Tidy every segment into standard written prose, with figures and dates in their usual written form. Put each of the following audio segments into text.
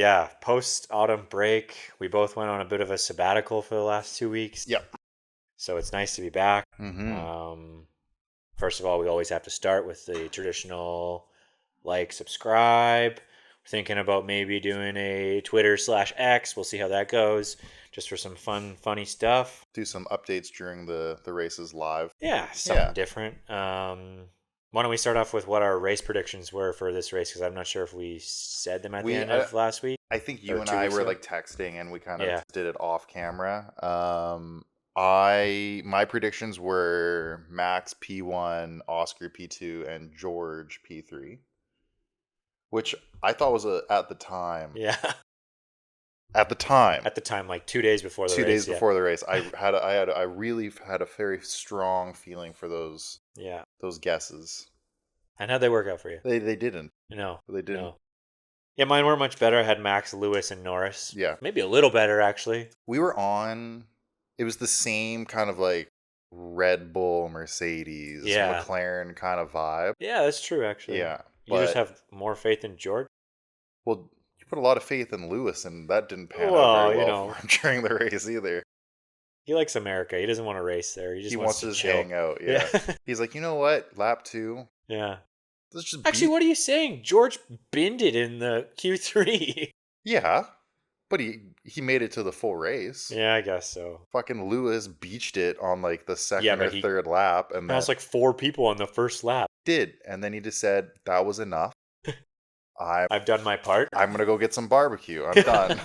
yeah, post-autumn break, we both went on a bit of a sabbatical for the last 2 weeks. Yep. So it's nice to be back. Mm-hmm. First of all, we always have to start with the traditional like, subscribe. We're thinking about maybe doing a Twitter/X. We'll see how that goes. Just for some funny stuff. Do some updates during the races live. Yeah, something different. Why don't we start off with what our race predictions were for this race? Because I'm not sure if we said them at the end of last week. I think you and I were like texting, and we kind of did it off camera. My predictions were Max P1, Oscar P2, and George P3, which I thought was at the time. Yeah. At the time, like 2 days before the race. 2 days before the race, I really had a very strong feeling for those guesses. And how'd they work out for you? They didn't. No, they didn't. No. Yeah, mine weren't much better. I had Max, Lewis, and Norris. Yeah, maybe a little better actually. We were on. It was the same kind of like Red Bull, Mercedes, McLaren kind of vibe. Yeah, that's true actually. Yeah, you just have more faith in George. Well, you put a lot of faith in Lewis, and that didn't pan out very well for him during the race either. He likes America. He doesn't want to race there. He wants to just chill. hang out. Yeah. He's like, you know what? Lap 2. Yeah. Let's just Actually, what are you saying? George binned it in the Q3. Yeah, but he made it to the full race. Yeah, I guess so. Fucking Lewis beached it on like the second or third lap, and that's like 4 people on the first lap. And then he just said that was enough. I've done my part. I'm gonna go get some barbecue. I'm done.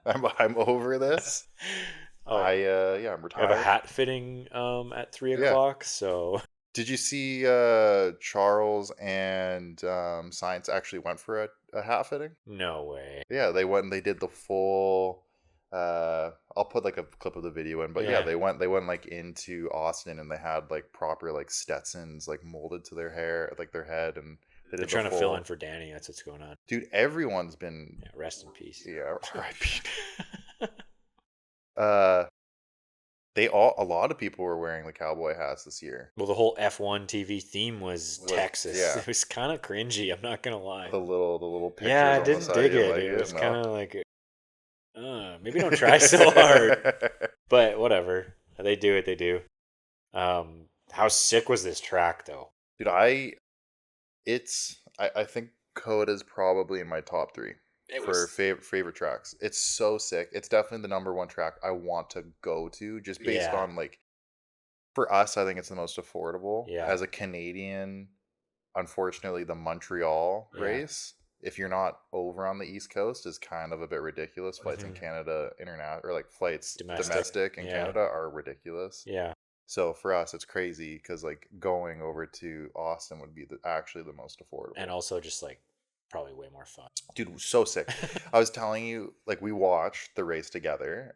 I'm over this. I'm retired. I have a hat fitting at 3:00. So did you see Charles and Sainz actually went for a hat fitting? No way. Yeah, they went and they did the full. I'll put like a clip of the video in, but they went like into Austin, and they had like proper like Stetsons like molded to their hair, like their head, and they're trying to fill in for Danny. That's what's going on. Dude, everyone's been rest in peace. Yeah, R.I.P. A lot of people were wearing the cowboy hats this year. Well, the whole F1 TV theme was Texas. Yeah. It was kind of cringy. I'm not gonna lie. The little pictures. Yeah, I didn't dig it. It was kind of like, maybe don't try so hard. But whatever. They do what they do. How sick was this track though? Dude, I think Cota's probably in my top 3 for favorite tracks. It's so sick. It's definitely the number 1 track I want to go to, just based on like, for us, I think it's the most affordable. Yeah. As a Canadian, unfortunately, the Montreal race, if you're not over on the East Coast, is kind of a bit ridiculous. Flights in Canada, or like flights domestic in Canada are ridiculous. Yeah. So for us, it's crazy because like going over to Austin would be actually the most affordable, and also just like probably way more fun. Dude, so sick. I was telling you, like, we watched the race together.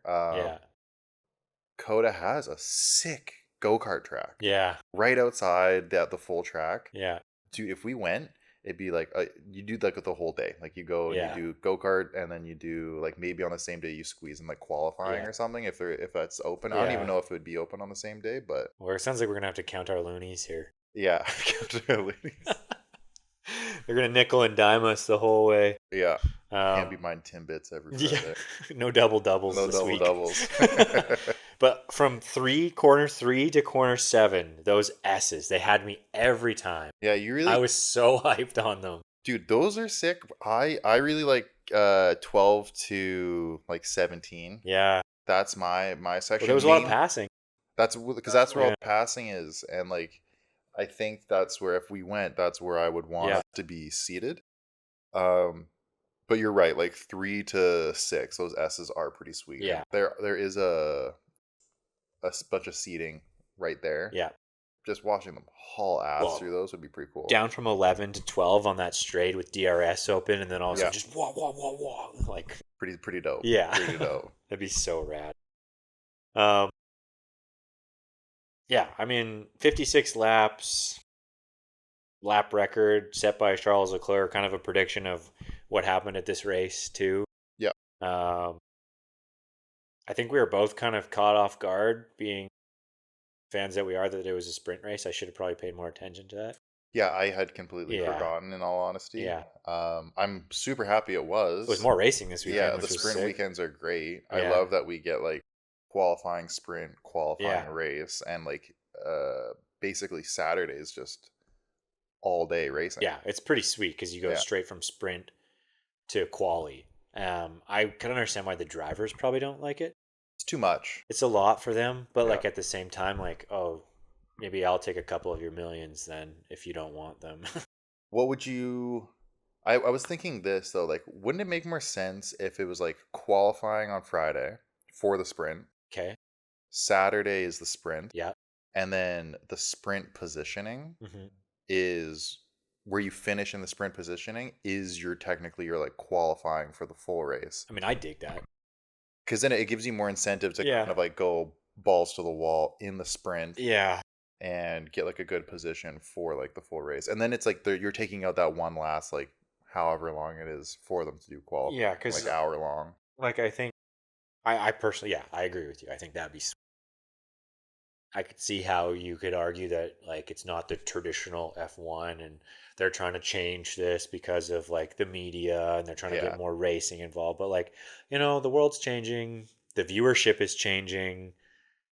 Cota has a sick go-kart track. Yeah. Right outside the full track. Yeah. Dude, if we went, it'd be like, you do like the whole day. Like you go and you do go-kart, and then you do like maybe on the same day you squeeze in like qualifying or something if that's open. I don't even know if it would be open on the same day, but. Well, it sounds like we're going to have to count our loonies here. Yeah, count our loonies. They're going to nickel and dime us the whole way. Yeah. Can't be mine Timbits every Friday. No double-doubles No this week. double-doubles. But from corner 3 to corner 7, those S's, they had me every time. Yeah, I was so hyped on them. Dude, those are sick. I really like 12 to like 17. Yeah. That's my section. Well, there was a lot of passing. That's because that's where all the passing is, and like I think that's where, if we went, that's where I would want to be seated. But you're right, like 3 to 6, those S's are pretty sweet. Yeah. There is a bunch of seating right there. Yeah. Just watching them haul ass through those would be pretty cool. Down from 11 to 12 on that straight with DRS open, and then also just wah. Like pretty dope. Yeah. Pretty dope. That'd be so rad. Yeah, I mean, 56 laps, lap record set by Charles Leclerc, kind of a prediction of what happened at this race, too. Yeah. I think we were both kind of caught off guard, being fans that we are, that it was a sprint race. I should have probably paid more attention to that. Yeah, I had completely Yeah. forgotten, in all honesty. Yeah. I'm super happy it It was was. more racing this weekend, Yeah, the which was sprint sick. weekends are great. I Yeah. love that we get like qualifying sprint, qualifying Yeah. race, and like basically Saturdays just all day racing. Yeah. It's pretty sweet because you go Yeah, straight from sprint to quali. I can understand why the drivers probably don't like it. it's too much. It's a lot for them, but Yeah. like at the same time, like, oh, maybe I'll take a couple of your millions then if you don't want them. What would you? I was thinking this though, like, wouldn't it make more sense if it was like qualifying on Friday for the sprint, Okay. Saturday is the sprint, Yeah. and then the sprint positioning Hmm. is where you finish in the sprint positioning is your technically you're like qualifying for the full race, I mean, I dig that. because then it gives you more incentive to kind Yeah. of like go balls to the wall in the sprint Yeah. and get like a good position for like the full race, and then it's like you're taking out that one last like however long it is for them to do Yeah. qualifying, Because, like hour long. like, I think I personally, yeah, I agree with you. I think that'd be I could see how you could argue that like it's not the traditional F1 and they're trying to change this because of like the media and they're trying to get Yeah, more racing involved. But like, the world's changing, the viewership is changing.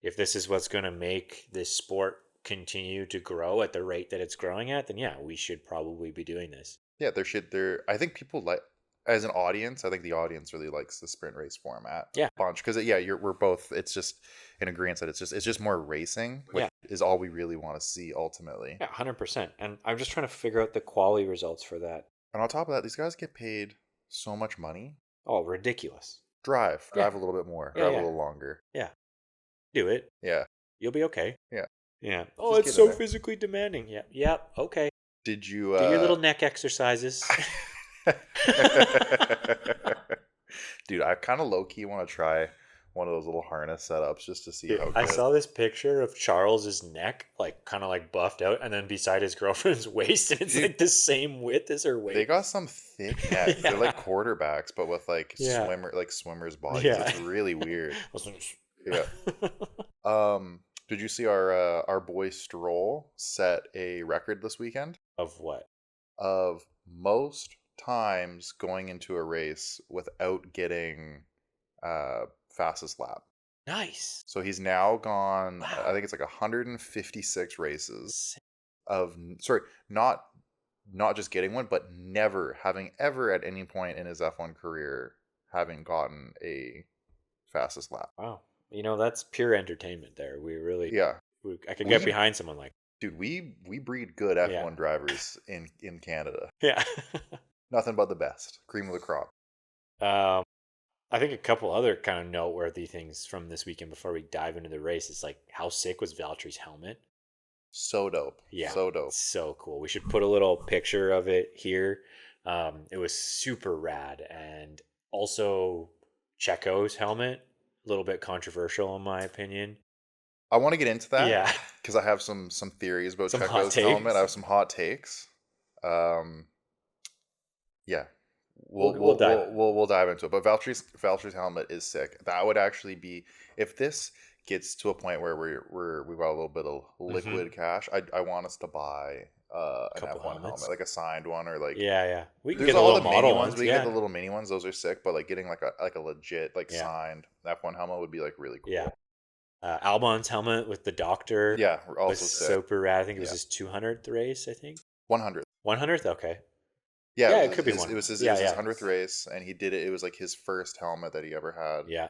If this is what's going to make this sport continue to grow at the rate that it's growing at, then yeah, we should probably be doing this. yeah, there I think people like, as an audience, I think the audience really likes the sprint race format a Yeah. bunch, because yeah, we're both, it's just in agreement that it's just more racing, which Yeah. is all we really want to see ultimately. Yeah, 100%. And I'm just trying to figure out the quality results for that. And on top of that, these guys get paid so much money. Oh, ridiculous. Drive Yeah. a little bit more, Yeah, drive a yeah. little longer. Yeah. Do it. Yeah, You'll be okay. yeah. Yeah. Oh, Just it's get in so there. physically demanding. Yeah. Yeah. Okay. Did you Do your little neck exercises. Dude, I kind of low key want to try one of those little harness setups just to see Dude, how I good. saw this picture of Charles's neck, like kind of like buffed out, and then beside his girlfriend's waist, and it's Dude, like the same width as her they waist. got some thick necks. They're like Yeah. quarterbacks, but with like Yeah. swimmers' bodies. Yeah. It's really weird. Of Yeah. Did you see our boy Stroll set a record this weekend what? of most times going into a race without getting fastest lap? Nice. So he's now gone, I Wow. think it's like 156 races Sick. of, sorry, not just getting one, but never having ever at any point in his F1 career having gotten a fastest lap. Wow. That's pure entertainment there. Yeah. I could get We behind someone like, Dude, we breed good yeah. F1 drivers in Canada. Yeah. Nothing but the best. Cream of the crop. um, I think a couple other kind of noteworthy things from this weekend before we dive into the race is like how sick was Valtteri's helmet? So dope. Yeah, So dope. so cool. We should put a little picture of it here. It was super rad, and also Checos helmet, a little bit controversial in my opinion. I want to get into that Yeah, because I have some theories about some hot Checo's helmet. takes. I have some hot takes. Yeah, We'll dive. we'll dive into it. But Valtteri's helmet is sick. That would actually be, if this gets to a point where we've got a little bit of liquid cash. I want us to buy an Couple F1 helmets. helmet, like a signed one, or like, Yeah. We can there's get the all little the mini model ones. ones. We can Yeah, get the little mini ones. Those are sick. But like getting like a legit like yeah, signed F1 helmet would be like really cool. yeah. Albon's helmet with the doctor Yeah, also was sick. super rad. I think it was Yeah. his 200th race. I think 100th. 100th. Okay. Yeah, Yeah, it it was could be his, one. it was his, Yeah, it was his yeah, 100th race, and he did it. It was like his first helmet that he ever had. yeah.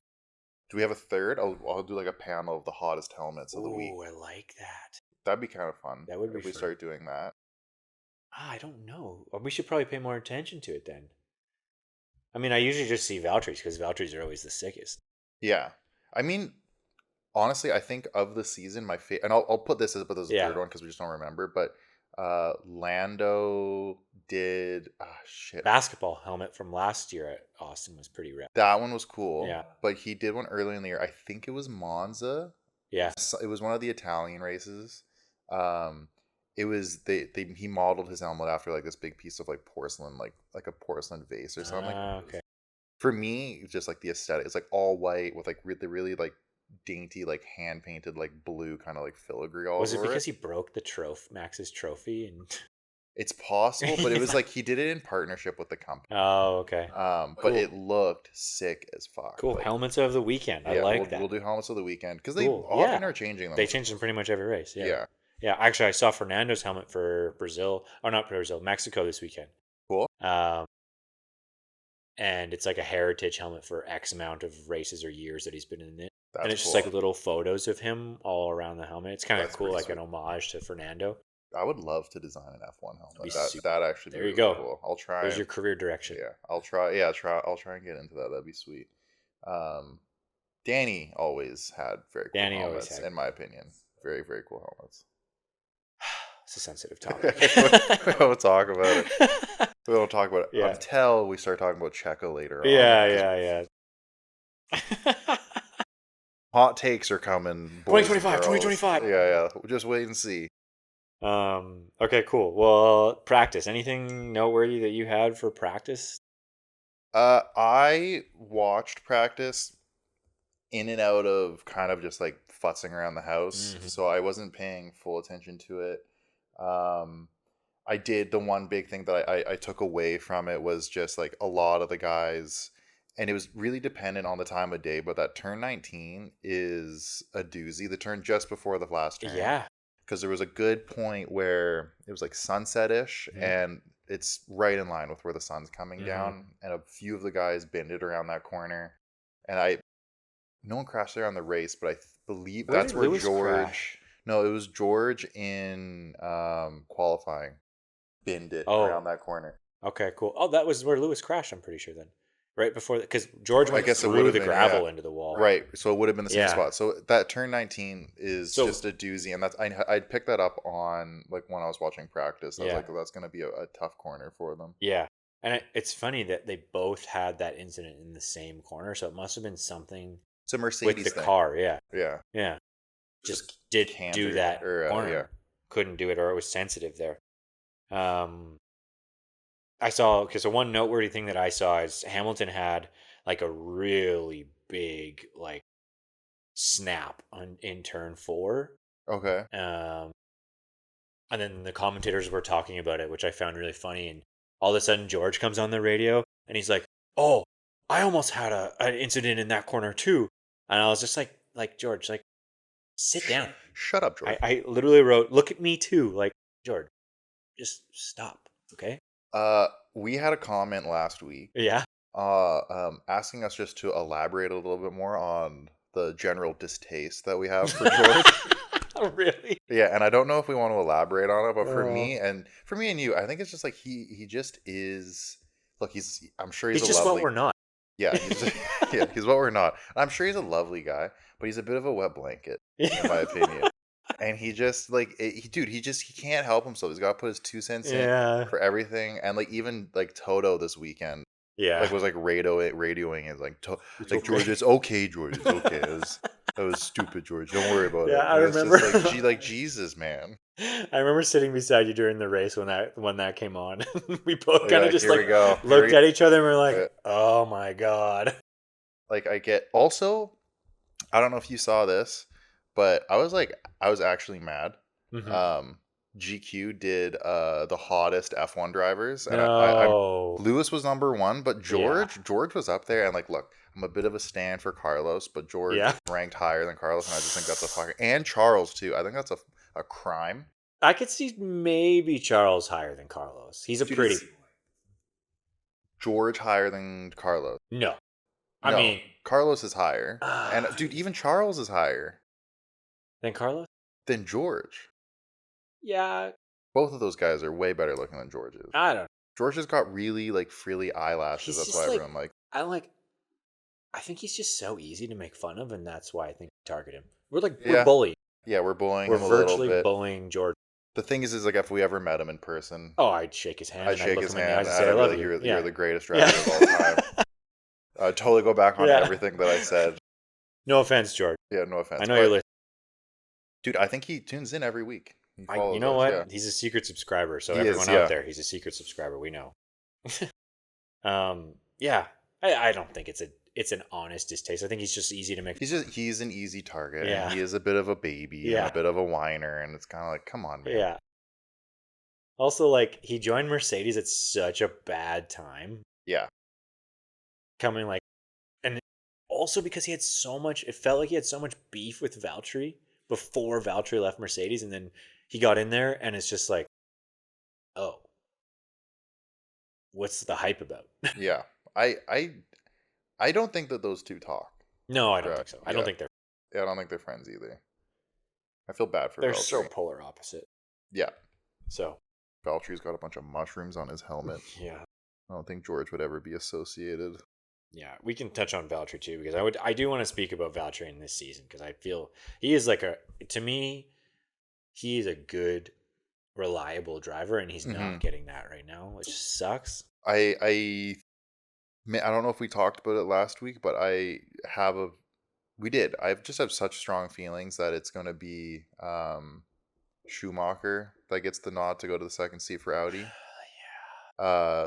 Do we have a third? I'll do like a panel of the hottest helmets of the week. Ooh, I like that. That'd be kind of fun. That would be if we fun. start doing that. I don't know. We should probably pay more attention to it then. I mean, I usually just see Valtteri's because Valtteri's are always the sickest. Yeah, I mean, honestly, I think of the season, my favorite, and I'll put this as a Yeah. third one because we just don't remember. But Lando did shit. Basketball helmet from last year at Austin was pretty rad. That one was cool. Yeah. But he did one early in the year. I think it was Monza. Yeah. It was one of the Italian races. It was he modeled his helmet after like this big piece of like porcelain, like a porcelain vase or something. Okay. For me, it's just like the aesthetic. It's like all white with like really like dainty, like hand painted, like blue kind of like filigree all Was it over because he broke the Max's trophy and It's possible, but it was like he did it in partnership with the company. Oh, okay. But Cool. it looked sick as fuck. Cool. Like, Helmets of the weekend. I like that. We'll do helmets of the weekend because Cool. they often are changing them. They change them pretty much every race. Yeah. Yeah. Yeah. Actually, I saw Fernando's helmet for Brazil, or not Brazil, Mexico this weekend. Cool. And it's like a heritage helmet for X amount of races or years that he's been in it. That's and it's just cool. like little photos of him all around the helmet. It's kind of That's cool, pretty like sweet. an homage to Fernando. I would love to design an F1 helmet. Be That actually There be you really go. cool. I'll try. There's your career direction. Yeah, I'll try. Yeah, I'll try and get into that. That'd be sweet. Danny always had very cool helmets, in my opinion. Very, very cool helmets. It's a sensitive topic. We won't talk about it. We won't talk about it until we start talking about Checo later on. Yeah. Hot takes are coming. 2025. Yeah. We'll just wait and see. Okay, cool. Well, practice. Anything noteworthy that you had for practice? I watched practice in and out of kind of just like futzing around the house, so I wasn't paying full attention to it. I did the one big thing that I took away from it was just like a lot of the guys, and it was really dependent on the time of day, but that turn 19 is a doozy. The turn just before the last turn. Yeah. Because there was a good point where it was like sunset-ish, and it's right in line with where the sun's coming down, and a few of the guys bended around that corner, and no one crashed there on the race, but I believe that's where George... No, it was George in qualifying. Bend it around that corner. Okay, cool. Oh, that was where Lewis crashed, I'm pretty sure then. Right before that, because George went through the gravel into the wall. Right, so it would have been the same spot. So that turn 19 is just a doozy, and that's I'd picked that up on like when I was watching practice. I was like, that's going to be a tough corner for them. Yeah, and it's funny that they both had that incident in the same corner, so it must have been something. It's a Mercedes with the thing. Car. Yeah. Just didn't do that corner. Couldn't do it, or it was sensitive there. I saw, because the one noteworthy thing that I saw is Hamilton had like a really big like snap in turn 4. Okay. And then the commentators were talking about it, which I found really funny. And all of a sudden, George comes on the radio and he's like, "Oh, I almost had an incident in that corner too." And I was just like George, like, sit down. Shut up, George. I literally wrote, "Look at me too." Like, George, just stop, okay? We had a comment last week. Yeah. Asking us just to elaborate a little bit more on the general distaste that we have for George. Oh, really? Yeah, and I don't know if we want to elaborate on it, but for me and you, I think it's just like he just is. Look, I'm sure he's just lovely, what we're not. Yeah, he's what we're not. I'm sure he's a lovely guy, but he's a bit of a wet blanket, in my opinion. And he just he can't help himself. He's got to put his 2 cents in for everything. And like even like Toto this weekend, was like radioing is like George, it's okay, George, it's okay. That was stupid, George. Don't worry about it. I remember. Just like Jesus, man. I remember sitting beside you during the race when that came on. We both kind of just looked at each other and we're like, "Oh my god!" Like I get. Also, I don't know if you saw this, but I was actually mad. GQ did the hottest F1 drivers, and Lewis was number 1, but George was up there. And like, look, I'm a bit of a stan for Carlos, but George ranked higher than Carlos, and I just think that's a fucking, and Charles too. I think that's a crime. I could see maybe Charles higher than Carlos. He's a pretty. George higher than Carlos. No. I mean, Carlos is higher, and dude, even Charles is higher than Carlos. Than George. Yeah. Both of those guys are way better looking than George is. I don't know. George has got really like frilly eyelashes. That's why everyone I think he's just so easy to make fun of, and that's why I think we target him. We're bullying. Yeah, we're bullying him a little bit. We're virtually bullying George. The thing is like if we ever met him in person, I'd shake his hand. I'd shake his hand. I'd say, "I love you. You're the greatest driver of all time." I'd totally go back on everything that I said. No offense, George. Yeah, no offense. I know you're listening. Dude, I think he tunes in every week. You know what? Yeah. He's a secret subscriber. So everyone out there, he's a secret subscriber. We know. I don't think it's an honest distaste. I think he's just easy to make. He's an easy target. Yeah. And he is a bit of a baby and a bit of a whiner, and it's kind of like, come on, man. Yeah. Also, like, he joined Mercedes at such a bad time. Yeah. Coming, like, and also because he had so much, it felt like he had so much beef with Valtteri before Valtteri left Mercedes. And then he got in there and it's just like, oh, what's the hype about? Yeah. I don't think that those two talk. No, I don't think so. I don't Yeah. think they're. Yeah, I don't think they're friends either. I feel bad for They're so Valtteri. polar opposite. Yeah. So Valtteri's got a bunch of mushrooms on his helmet. yeah, I don't think George would ever be associated. yeah, we can touch on Valtteri too because I do want to speak about Valtteri in this season because I feel he is like to me, he is a good, reliable driver and he's not getting that right now, which sucks. I don't know if we talked about it last week, but we did. I just have such strong feelings that it's going to be Schumacher that gets the nod to go to the second seat for Audi.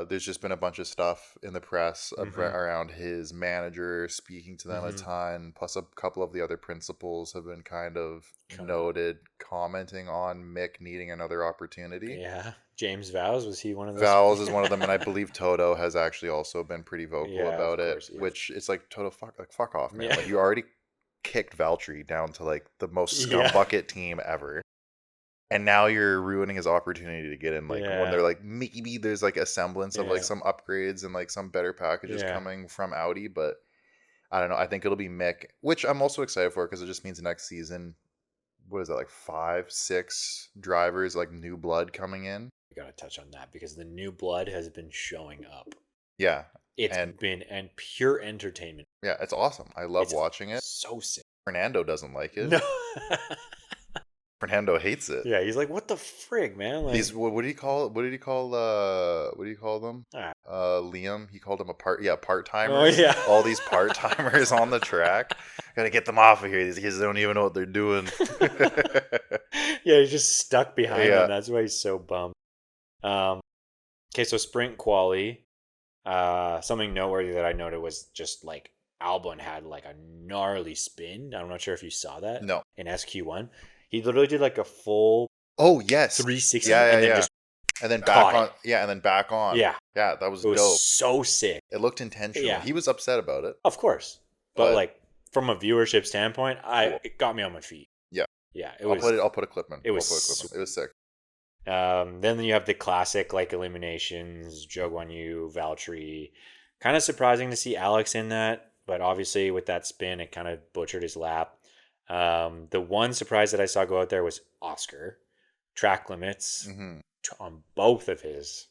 There's just been a bunch of stuff in the press around his manager speaking to them a ton, plus a couple of the other principals have been kind of noted commenting on Mick needing another opportunity. Yeah, James Vowles, was he one of those? Vowles is one of them, and I believe Toto has actually also been pretty vocal about it, which it's like, Toto, fuck off, man. Like, you already kicked Valtteri down to like the most scumbucket team ever. And now you're ruining his opportunity to get in. Like when they're like, maybe there's like a semblance of like some upgrades and like some better packages coming from Audi, but I don't know. I think it'll be Mick, which I'm also excited for because it just means next season, what is that, like 5, 6 drivers, like new blood coming in. We gotta touch on that because the new blood has been showing up. Yeah, it's been pure entertainment. Yeah, it's awesome. I love watching it. So sick. Fernando doesn't like it. No. Fernando hates it. Yeah, he's like, "What the frig, man?" Like, these what did he call? What did he call? What do you call them? Liam. He called them part timers. Oh yeah, all these part timers on the track. Gotta get them off of here. These kids don't even know what they're doing. Yeah, he's just stuck behind them. That's why he's so bummed. Okay, so sprint quali. Something noteworthy that I noted was just like Albon had like a gnarly spin. I'm not sure if you saw that. No. In SQ1. He literally did like a full 360 and then back on. Yeah, and then back on. Yeah. Yeah, that was dope. Was so sick. It looked intentional. Yeah. He was upset about it. Of course. But like from a viewership standpoint, it got me on my feet. Yeah. Yeah. I'll put a clip in. It was sick. Then you have the classic like eliminations, Zhou Guanyu, Valtteri. Kind of surprising to see Alex in that, but obviously with that spin, it kind of butchered his lap. The one surprise that I saw go out there was Oscar. Track limits on both of his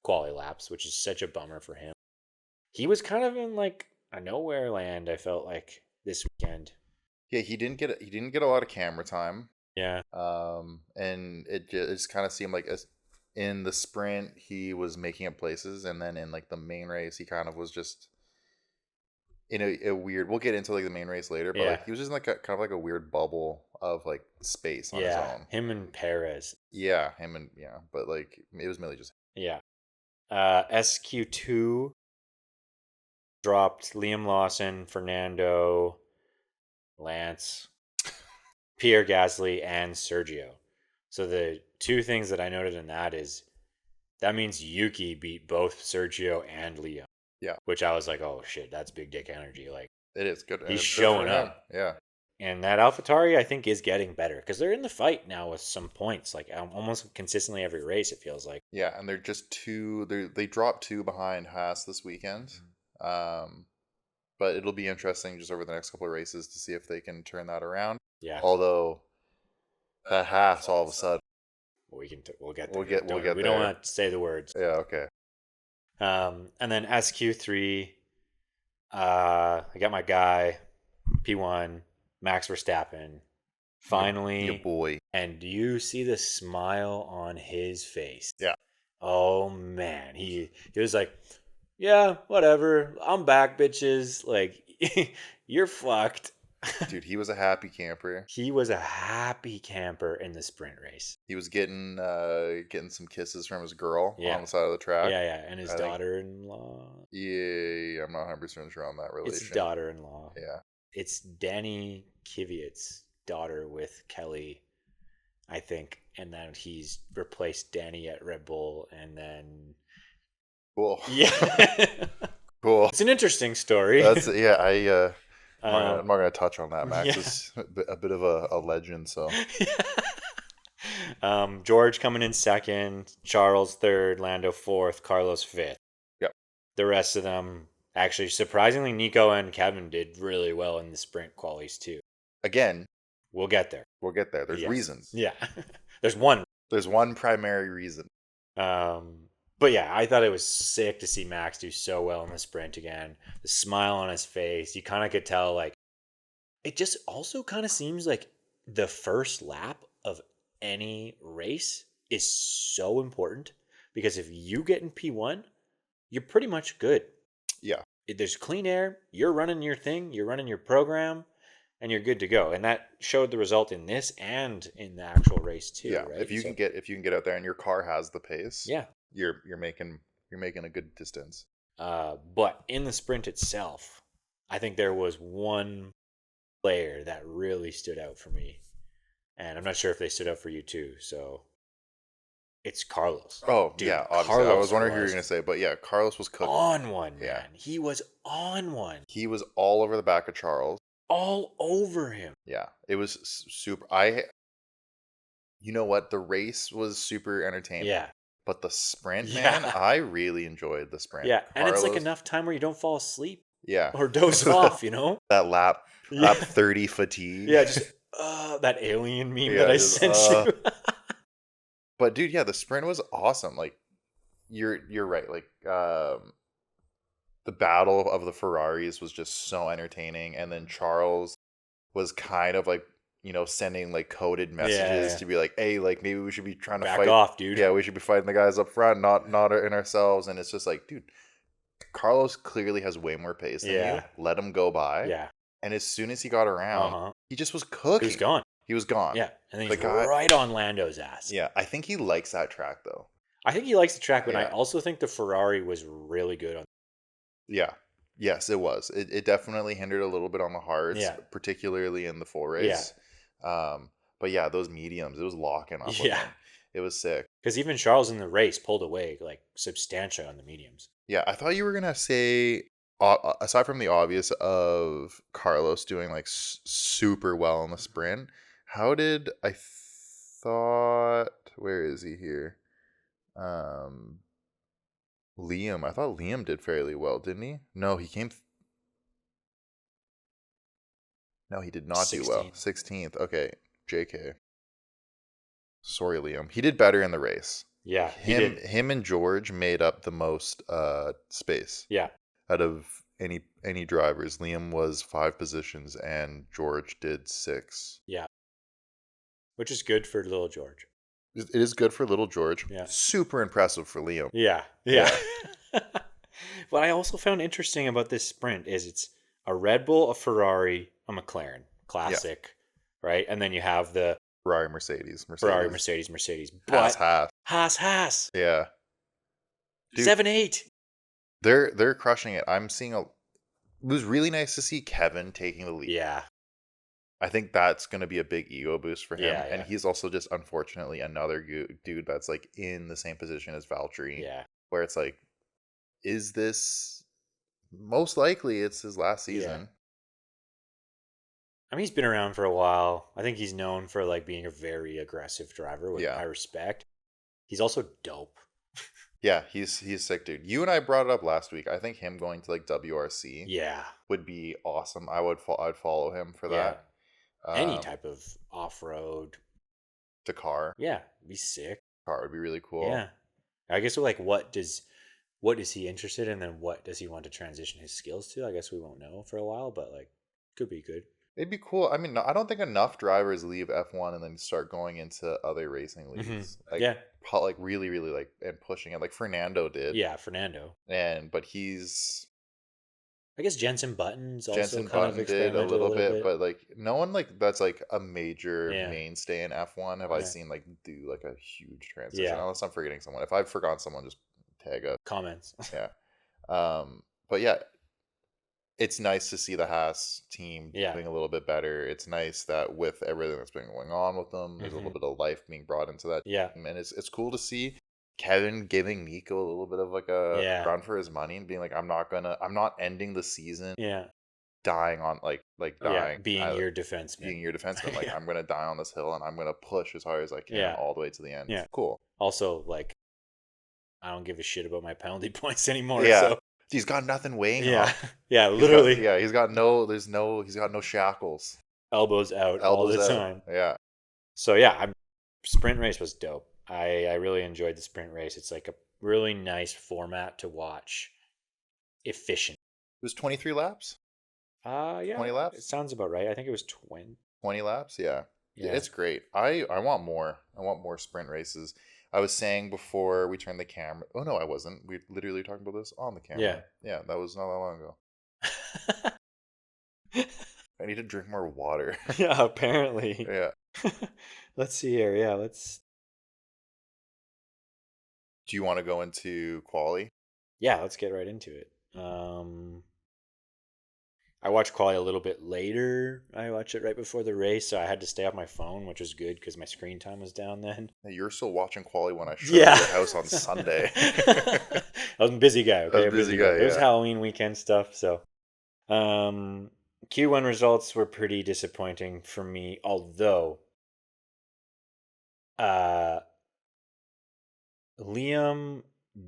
quali laps, which is such a bummer for him. He was kind of in like a nowhere land, I felt like, this weekend. Yeah, he didn't get a lot of camera time. Yeah. And it just kind of seemed like in the sprint he was making up places, and then in like the main race he kind of was just in a weird. We'll get into like the main race later, but like he was just like kind of like a weird bubble of like space on his own. Him and Perez. Yeah, but like it was mainly just SQ2 dropped Liam Lawson, Fernando, Lance, Pierre Gasly, and Sergio. So the two things that I noted in that is that means Yuki beat both Sergio and Liam. Yeah. Which I was like, oh shit, that's big dick energy. Like, it is good. He's showing up. Yeah. And that AlphaTauri, I think, is getting better because they're in the fight now with some points, like almost consistently every race. It feels like. Yeah, and they're just they dropped 2 behind Haas this weekend. But it'll be interesting just over the next couple of races to see if they can turn that around. Yeah. Although that Haas all of a sudden, we'll get there. We'll get we there. don't want to say the words. Yeah. Okay. And then SQ3, I got my guy P1 Max Verstappen finally. Your boy. And do you see the smile on his face? Yeah. Oh man, he was like, yeah, whatever. I'm back, bitches. Like, you're fucked. Dude, he was a happy camper. He was a happy camper in the sprint race. He was getting some kisses from his girl on the side of the track. Yeah, and his daughter-in-law. Yeah, I'm not 100% sure on that relation. It's daughter-in-law. Yeah. It's Danny Kvyat's daughter with Kelly. I think, and then he's replaced Danny at Red Bull, and then Cool. yeah, Cool. it's an interesting story. That's yeah. I'm um, not gonna touch on that. Max yeah. is a bit of a legend. So George coming in second, Charles third, Lando fourth, Carlos fifth. yeah. The rest of them, actually, surprisingly, Nico and Kevin did really well in the sprint qualies too. Again, We'll get there. we'll get there. There's Yes. reasons. Yeah. There's one. There's one primary reason. But yeah, I thought it was sick to see Max do so well in the sprint again. The smile on his face, you kind of could tell, like, it just also kind of seems like the first lap of any race is so important because if you get in P1, you're pretty much good. Yeah. There's clean air, you're running your thing, you're running your program, and you're good to go. And that showed the result in this and in the actual race too. Yeah. Right? If you can get out there and your car has the pace, yeah, you're making a good distance. but in the sprint itself, I think there was one player that really stood out for me, and I'm not sure if they stood out for you too. So it's Carlos. Oh, Dude, yeah, obviously. Carlos I was wondering who you were going to say, but yeah, Carlos was cooking. On one, man. Yeah. He was on one. He was all over the back of Charles. All over him. Yeah, it was super. You know what? The race was super entertaining. Yeah. But the sprint, Yeah. man, I really enjoyed the sprint. Yeah, and it's like Carlos- enough time where you don't fall asleep Yeah. or doze off, you know? That lap Yeah. 30 fatigue. Yeah, just that alien meme Yeah, that I just, sent you. But dude, yeah, the sprint was awesome. Like you're right. Like the battle of the Ferraris was just so entertaining, and then Charles was kind of like, sending like coded messages Yeah. to be like, hey, like maybe we should be trying to Back fight off, dude. Yeah, we should be fighting the guys up front, not in ourselves. And it's just like, dude, Carlos clearly has way more pace than you. Let him go by. Yeah. And as soon as he got around, he just was cooking. He was gone. He was gone. Yeah. And then The he's guy- right on Lando's ass. Yeah, I think he likes that track though. I think he likes the track, but I Yeah. also think the Ferrari was really good on. Yeah. Yes, it was. It definitely hindered a little bit on the hards, Yeah. particularly in the full race. But yeah, those mediums, it was locking up. Yeah. With him. It was sick. Because even Charles in the race pulled away like substantial on the mediums. Yeah, I thought you were gonna say, aside from the obvious of Carlos doing like super well in the sprint, how did I thought? Where is he here? Liam. I thought Liam did fairly well, didn't he? No, he came. No, he did not do well. 16th. Okay, JK. Sorry, Liam. He did better in the race. Yeah, he did. Him and George made up the most space. Yeah. Out of any drivers. Liam was 5 positions and George did 6. Yeah. Which is good for little George. It is good for little George. Yeah. Super impressive for Liam. Yeah. What I also found interesting about this sprint is it's a Red Bull, a Ferrari, a McLaren. Classic. Right? And then you have the Ferrari, Mercedes. Ferrari, Mercedes. But Haas. Yeah. Dude, 7-8. They're crushing it. It was really nice to see Kevin taking the lead. Yeah. I think that's going to be a big ego boost for him. Yeah, and he's also just, unfortunately, another dude that's like in the same position as Valtteri. Yeah. Where it's like, is this... Most likely it's his last season. Yeah. I mean, he's been around for a while. I think he's known for like being a very aggressive driver, which I respect. He's also dope. Yeah, he's sick, dude. You and I brought it up last week. I think him going to like WRC would be awesome. I'd follow him for that. Any type of off-road. Dakar. Yeah, be sick. Dakar would be really cool. Yeah. I guess like what is he interested in, and what does he want to transition his skills to? I guess we won't know for a while, but like could be good. It'd be cool. I mean, I don't think enough drivers leave F1 and then start going into other racing leagues. Mm-hmm. Like really, really like and pushing it. Like Fernando did. Yeah, Fernando. But he's. I guess Jensen Button's also Jensen kind Button of did a little bit, bit, but like no one like that's like a major mainstay in F1 have I seen like do like a huge transition. Unless I'm forgetting someone. If I've forgotten someone, just tag us. Comments. Yeah. But yeah, it's nice to see the Haas team Yeah. doing a little bit better. It's nice that with everything that's been going on with them, there's a little bit of life being brought into that Yeah. team, and it's cool to see Kevin giving Nico a little bit of like a Yeah. run for his money and being like, I'm not ending the season Yeah. dying on like Yeah. dying Being your defenseman. being your defenseman. Like Yeah. I'm gonna die on this hill and I'm gonna push as hard as I can Yeah. all the way to the end. Yeah. Cool. Also, like, I don't give a shit about my penalty points anymore. Yeah. So He's got nothing weighing yeah. on. Yeah. Literally. He's got no shackles. Elbows out all Elbows the out. time. Yeah. So yeah, sprint race was dope. I really enjoyed the sprint race. It's like a really nice format to watch. Efficient. It was 23 laps? Yeah. 20 laps? It sounds about right. I think it was 20. 20 laps? Yeah. Yeah. It's great. I want more. I want more sprint races. I was saying before we turned the camera. Oh no, I wasn't. We literally talking about this on the camera. Yeah. Yeah, that was not that long ago. I need to drink more water. Yeah, apparently. Yeah. Let's see here. Yeah, let's. Do you want to go into Quali? Yeah, let's get right into it. I watched Quali a little bit later. I watched it right before the race, so I had to stay off my phone, which was good because my screen time was down then. Hey, you're still watching Quali when I showed up at your house on Sunday. I was a busy guy. Okay, I was a busy guy. It was Yeah. Halloween weekend stuff, so Q1 results were pretty disappointing for me, although Liam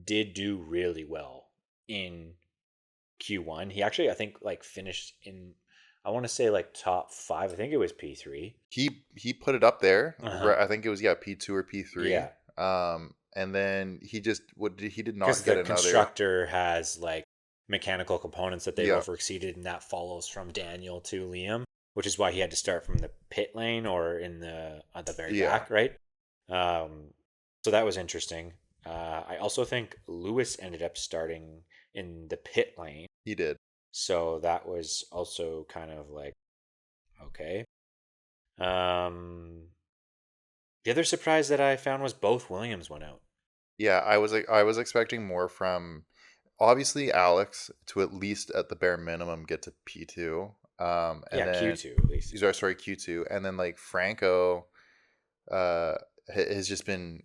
did do really well in Q1. He actually, I think, like finished in, I want to say like top 5. I think it was P3. He put it up there. Uh-huh. I think it was P2 or P3. Yeah. And then he did not Because get the another. constructor has like mechanical components that they've Yeah. over exceeded, and that follows from Daniel to Liam, which is why he had to start from the pit lane or in the at the very Yeah. back, right? So that was interesting. I also think Lewis ended up starting in the pit lane. He did. So that was also kind of like, okay. The other surprise that I found was both Williams went out. Yeah, I was expecting more from obviously Alex to at least at the bare minimum get to P2. And yeah, then Q2 at least. sorry, Q2, and then like Franco, has just been.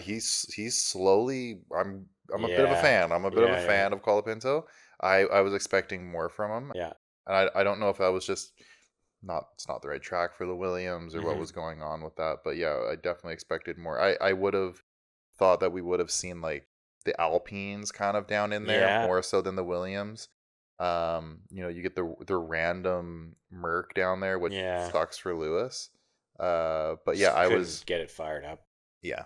He's slowly. I'm a bit of a Yeah. fan. I'm a bit of a Yeah, fan of Colapinto. I was expecting more from him, Yeah. and I don't know if that was just it's not the right track for the Williams or what Mhm. was going on with that. But yeah, I definitely expected more. I would have thought that we would have seen like the Alpines kind of down in there Yeah. more so than the Williams. You get the random Merc down there, which Yeah. sucks for Lewis. But yeah, Just I couldn't was get it fired up. yeah.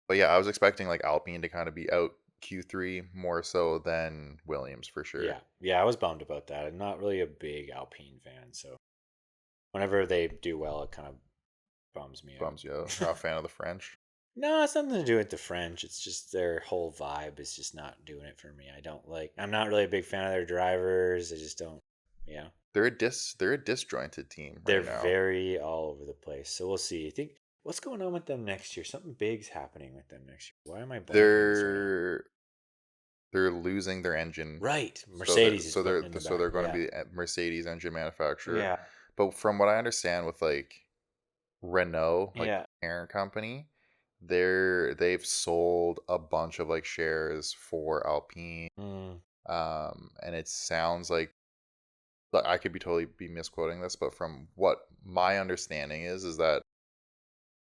But yeah, I was expecting like Alpine to kind of be out Q3 more so than Williams for sure. Yeah. Yeah, I was bummed about that. I'm not really a big Alpine fan, so whenever they do well, it kind of bums me out. Bums you out. Not a fan of the French. No, it's nothing to do with the French. It's just their whole vibe is just not doing it for me. I'm not really a big fan of their drivers. I just don't, yeah. They're a disjointed team right They're now. very all over the place. So we'll see. I think what's going on with them next year? Something big's happening with them next year. Why am I blanking on this right now? They're losing their engine. Right. Mercedes so is they're going yeah. to be a Mercedes engine manufacturer. Yeah. But from what I understand with like Renault, like Yeah. parent company, they've sold a bunch of like shares for Alpine. Mm. And it sounds like I could totally be misquoting this, but from what my understanding is that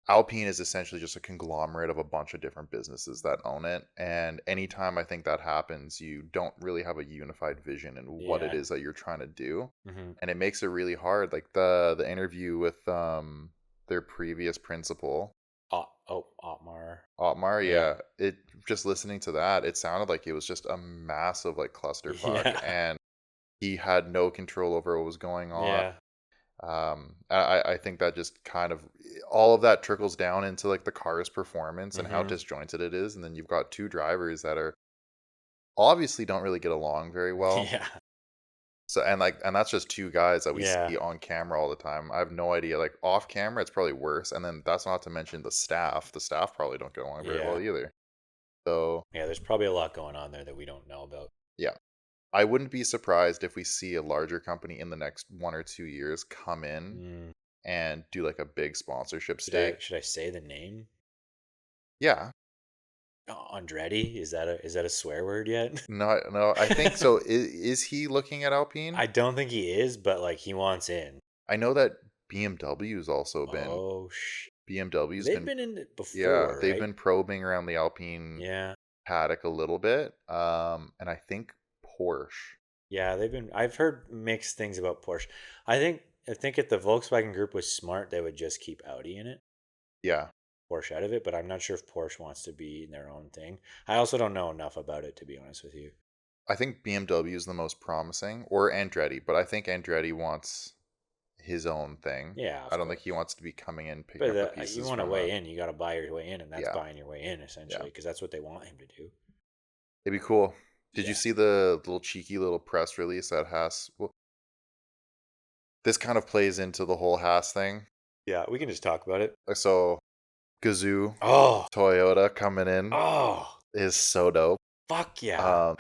Alpine is essentially just a conglomerate of a bunch of different businesses that own it. And anytime I think that happens, you don't really have a unified vision in what it Yeah. is that you're trying to do. Mm-hmm. And it makes it really hard. Like the interview with their previous principal, Otmar. yeah. It just listening to that, it sounded like it was just a massive like clusterfuck, Yeah. and he had no control over what was going on. Yeah. I think that just kind of all of that trickles down into like the car's performance and how Mhm. disjointed it is, and then you've got two drivers that are obviously don't really get along very well. Yeah. So and that's just two guys that we Yeah. see on camera all the time. I have no idea. Like off camera, it's probably worse, and then that's not to mention the staff. The staff probably don't get along very well Yeah. either. So Yeah, there's probably a lot going on there that we don't know about. yeah. I wouldn't be surprised if we see a larger company in the next 1 or 2 years come in Mm. and do like a big sponsorship Should I stake. should I say the name? Yeah. Andretti? Is that a swear word yet? No, I think so. Is he looking at Alpine? I don't think he is, but like he wants in. I know that BMW's also been Oh, BMW's they've been been in it yeah, before, they've right? been probing around the Alpine Yeah. paddock a little bit. And I think Porsche. Yeah, they've been. I've heard mixed things about Porsche. I think if the Volkswagen Group was smart, they would just keep Audi in it, Yeah. Porsche out of it. But I'm not sure if Porsche wants to be in their own thing. I also don't know enough about it to be honest with you. I think BMW is the most promising, or Andretti, but I think Andretti wants his own thing. Yeah, I of don't think he course. wants to be coming in picking But up the you pieces want to from a weigh in, you got to buy your way in, and that's yeah, buying your way in yeah. essentially, because that's what they want him to do. It'd be cool. Did you Yeah. see the little cheeky little press release that Haas? Well, this kind of plays into the whole Haas thing. Yeah, we can just talk about it. So Gazoo, Oh, Toyota coming in oh, is so dope. fuck yeah. Um,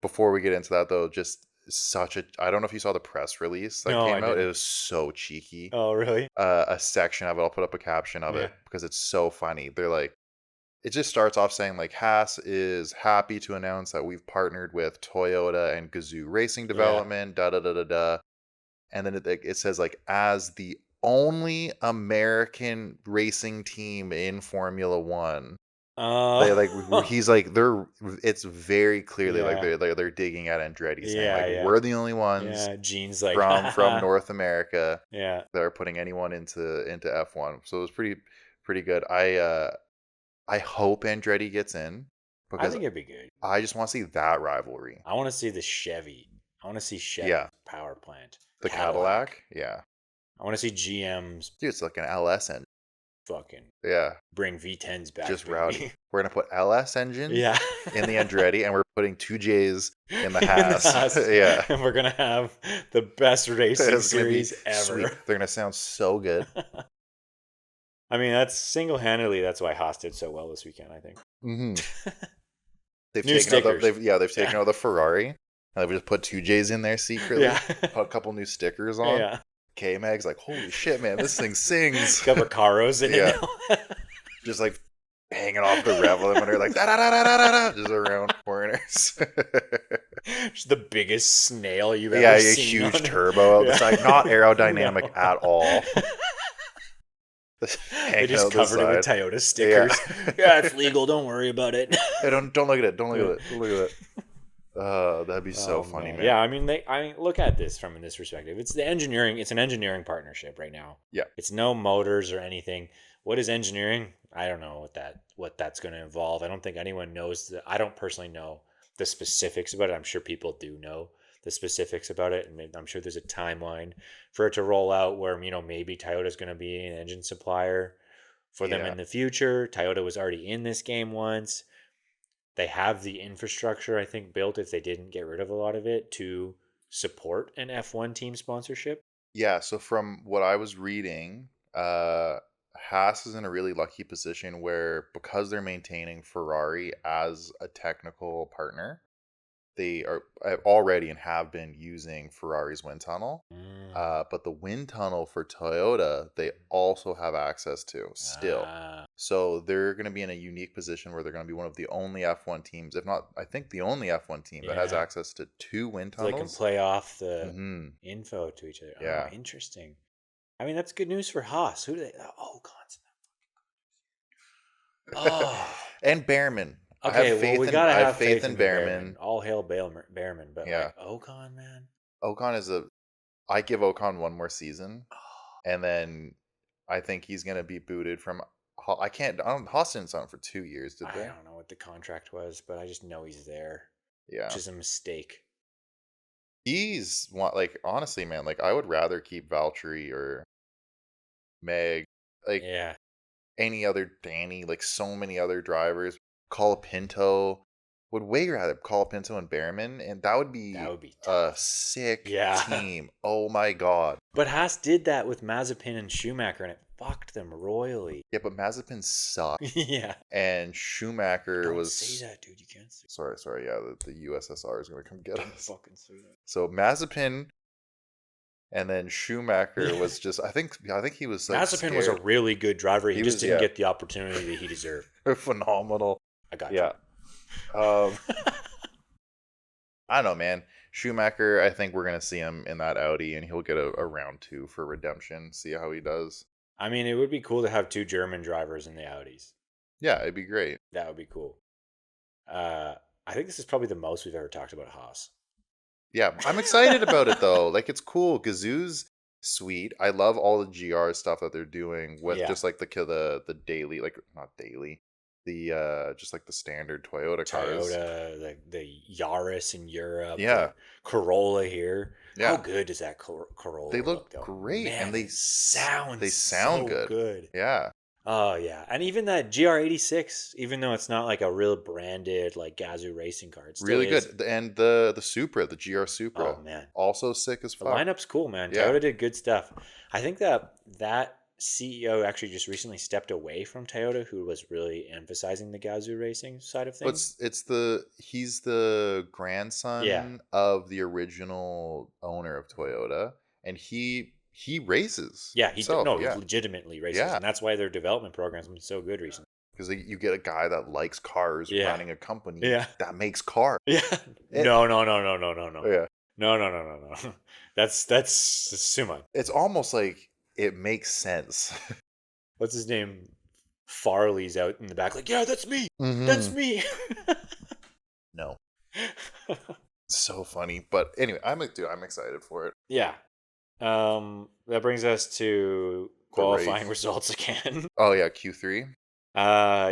Before we get into that though, just such a I don't know if you saw the press release that No, I came out. It didn't. was so cheeky. Oh, really? A section of it, I'll put up a caption of Yeah. it because it's so funny. They're like, it just starts off saying like Haas is happy to announce that we've partnered with Toyota and Gazoo Racing Yeah. Development, da da da da da. And then it says like as the only American racing team in Formula One. They like Oh, he's like they're it's very clearly like yeah. they're digging at Andretti saying Yeah, like yeah. we're the only ones Yeah, Gene's like, from North America yeah. that are putting anyone into F1. So it was pretty good. I hope Andretti gets in I because think it'd be good. I just want to see that rivalry. I want to see the Chevy. I want to see Chevy Yeah, power plant. the Cadillac. Cadillac. Yeah, I want to see GM's dude, it's like an LS engine. fucking Yeah, bring V10s back, just baby. rowdy. We're gonna put LS engines Yeah. in the Andretti, and we're putting two J's in the In the Haas. Haas. Yeah, And we're going to have the best racing it's gonna be series sweet. ever. They're gonna sound so good. I mean, that's single-handedly that's why Haas did so well this weekend, I think. Hmm. They've New taken out stickers. they've taken Yeah. out the Ferrari. And they've just put two J's in there secretly. Yeah. Put a couple new stickers on. Yeah. K Mag's like, holy shit, man, this thing sings. Got Vacaros in Yeah. it now. Just like hanging off the rev limiter, like da da da da da da, just around corners. Just the biggest snail you've Yeah, ever a seen. huge on it. turbo out the Yeah. side, not aerodynamic No. at all. They Hanging just out the covered it with side. Toyota stickers. Yeah. Yeah, it's legal. Don't worry about it. Hey, don't look at it. Don't look at it. Don't look at it. That'd be so Oh, funny, man. Yeah, I mean, look at this from this perspective. It's an engineering partnership right now. Yeah. It's no motors or anything. What is engineering? I don't know what that's going to involve. I don't think anyone knows I don't personally know the specifics about it. I'm sure people do know the specifics about it, and I'm sure there's a timeline for it to roll out where maybe Toyota's going to be an engine supplier for them Yeah. in the future. Toyota was already in this game once. They have the infrastructure, I think, built if they didn't get rid of a lot of it to support an F1 team sponsorship. Yeah, so from what I was reading, Haas is in a really lucky position where because they're maintaining Ferrari as a technical partner, they are already and have been using Ferrari's wind tunnel. But the wind tunnel for Toyota, they also have access to still. So they're going to be in a unique position where they're going to be one of the only F1 teams, if not, I think the only F1 team that has Yeah. access to two wind So they tunnels. can play off the Hmm. info to each other. Yeah. Oh, interesting. I mean, that's good news for Haas. Who do they? Oh, Ocon. Oh. And Behrman. Okay, well, we gotta have faith in Behrman. All hail Behrman, but Yeah. like Ocon, man. Ocon is I give Ocon one more season, Oh, and then I think he's gonna be booted from. I don't. Haas didn't sign for 2 years, did I they? don't know what the contract was, but I just know he's there, Yeah. which is a mistake. He's like honestly, man. Like I would rather keep Valtteri or Meg, like Yeah. any other Danny, like so many other drivers. Colapinto, would way rather Colapinto and Behrman, and that would be a tough. sick Yeah. team. Oh my god. But Haas did that with Mazepin and Schumacher, and it fucked them royally. Yeah, but Mazepin sucked. Yeah. And Schumacher Don't was. say that, dude. You can't say. Sorry. Yeah, the USSR is gonna come get us. Fucking say that. So Mazepin, and then Schumacher was just. I think he was like. Mazepin was a really good driver. He just didn't get the opportunity that he deserved. Phenomenal. I got you. I don't know, man. Schumacher, I think we're gonna see him in that Audi, and he'll get a round 2 for redemption. See how he does. I mean, it would be cool to have 2 German drivers in the Audis. Yeah, it'd be great. That would be cool. I think this is probably the most we've ever talked about Haas. Yeah, I'm excited about it though. Like, it's cool. Gazoo's sweet. I love all the GR stuff that they're doing with just like the daily, like not daily, the just like the standard Toyota cars. The Yaris in Europe. Yeah. The Corolla here. Yeah. How good does that Corolla They look though? great. Man, and they sound so good. Yeah. Oh yeah. And even that GR86, even though it's not like a real branded like Gazoo racing car, it's really good. And the Supra, the GR Supra. Oh man. Also sick as fuck. The lineup's cool, man. Yeah. Toyota did good stuff. I think that CEO actually just recently stepped away from Toyota, who was really emphasizing the Gazoo racing side of things. He's the grandson of the original owner of Toyota, and he races. Yeah, he legitimately races, Yeah. and that's why their development program's been so good recently. Because you get a guy that likes cars running a company that makes cars. Yeah. No. Yeah. No. That's too much. It's almost like it makes sense. What's his name? Farley's out in the back, like, yeah, that's me. Mm-hmm. That's me. No. So funny. But anyway, I'm excited for it. Yeah. That brings us to qualifying results again. Oh yeah, Q3.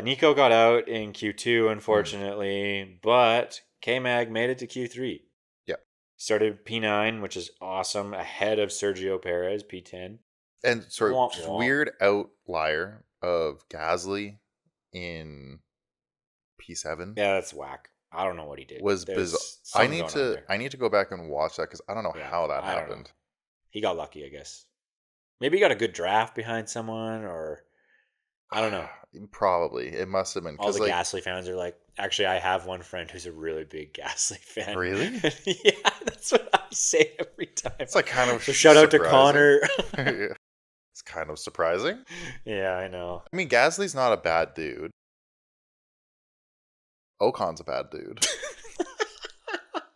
Nico got out in Q2, unfortunately, but K-Mag made it to Q3. Yeah. Started P9, which is awesome, ahead of Sergio Perez, P10. And weird outlier of Gasly in P7. Yeah, that's whack. I don't know what he did. Was bizarre. I need to go back and watch that because I don't know how that happened. He got lucky, I guess. Maybe he got a good draft behind someone, or I don't know. Probably. It must have been. All the Gasly fans are like, actually, I have one friend who's a really big Gasly fan. Really? Yeah, that's what I say every time. It's like kind of so shout out to Connor. Yeah. It's kind of surprising. Yeah, I know. I mean, Gasly's not a bad dude. Ocon's a bad dude.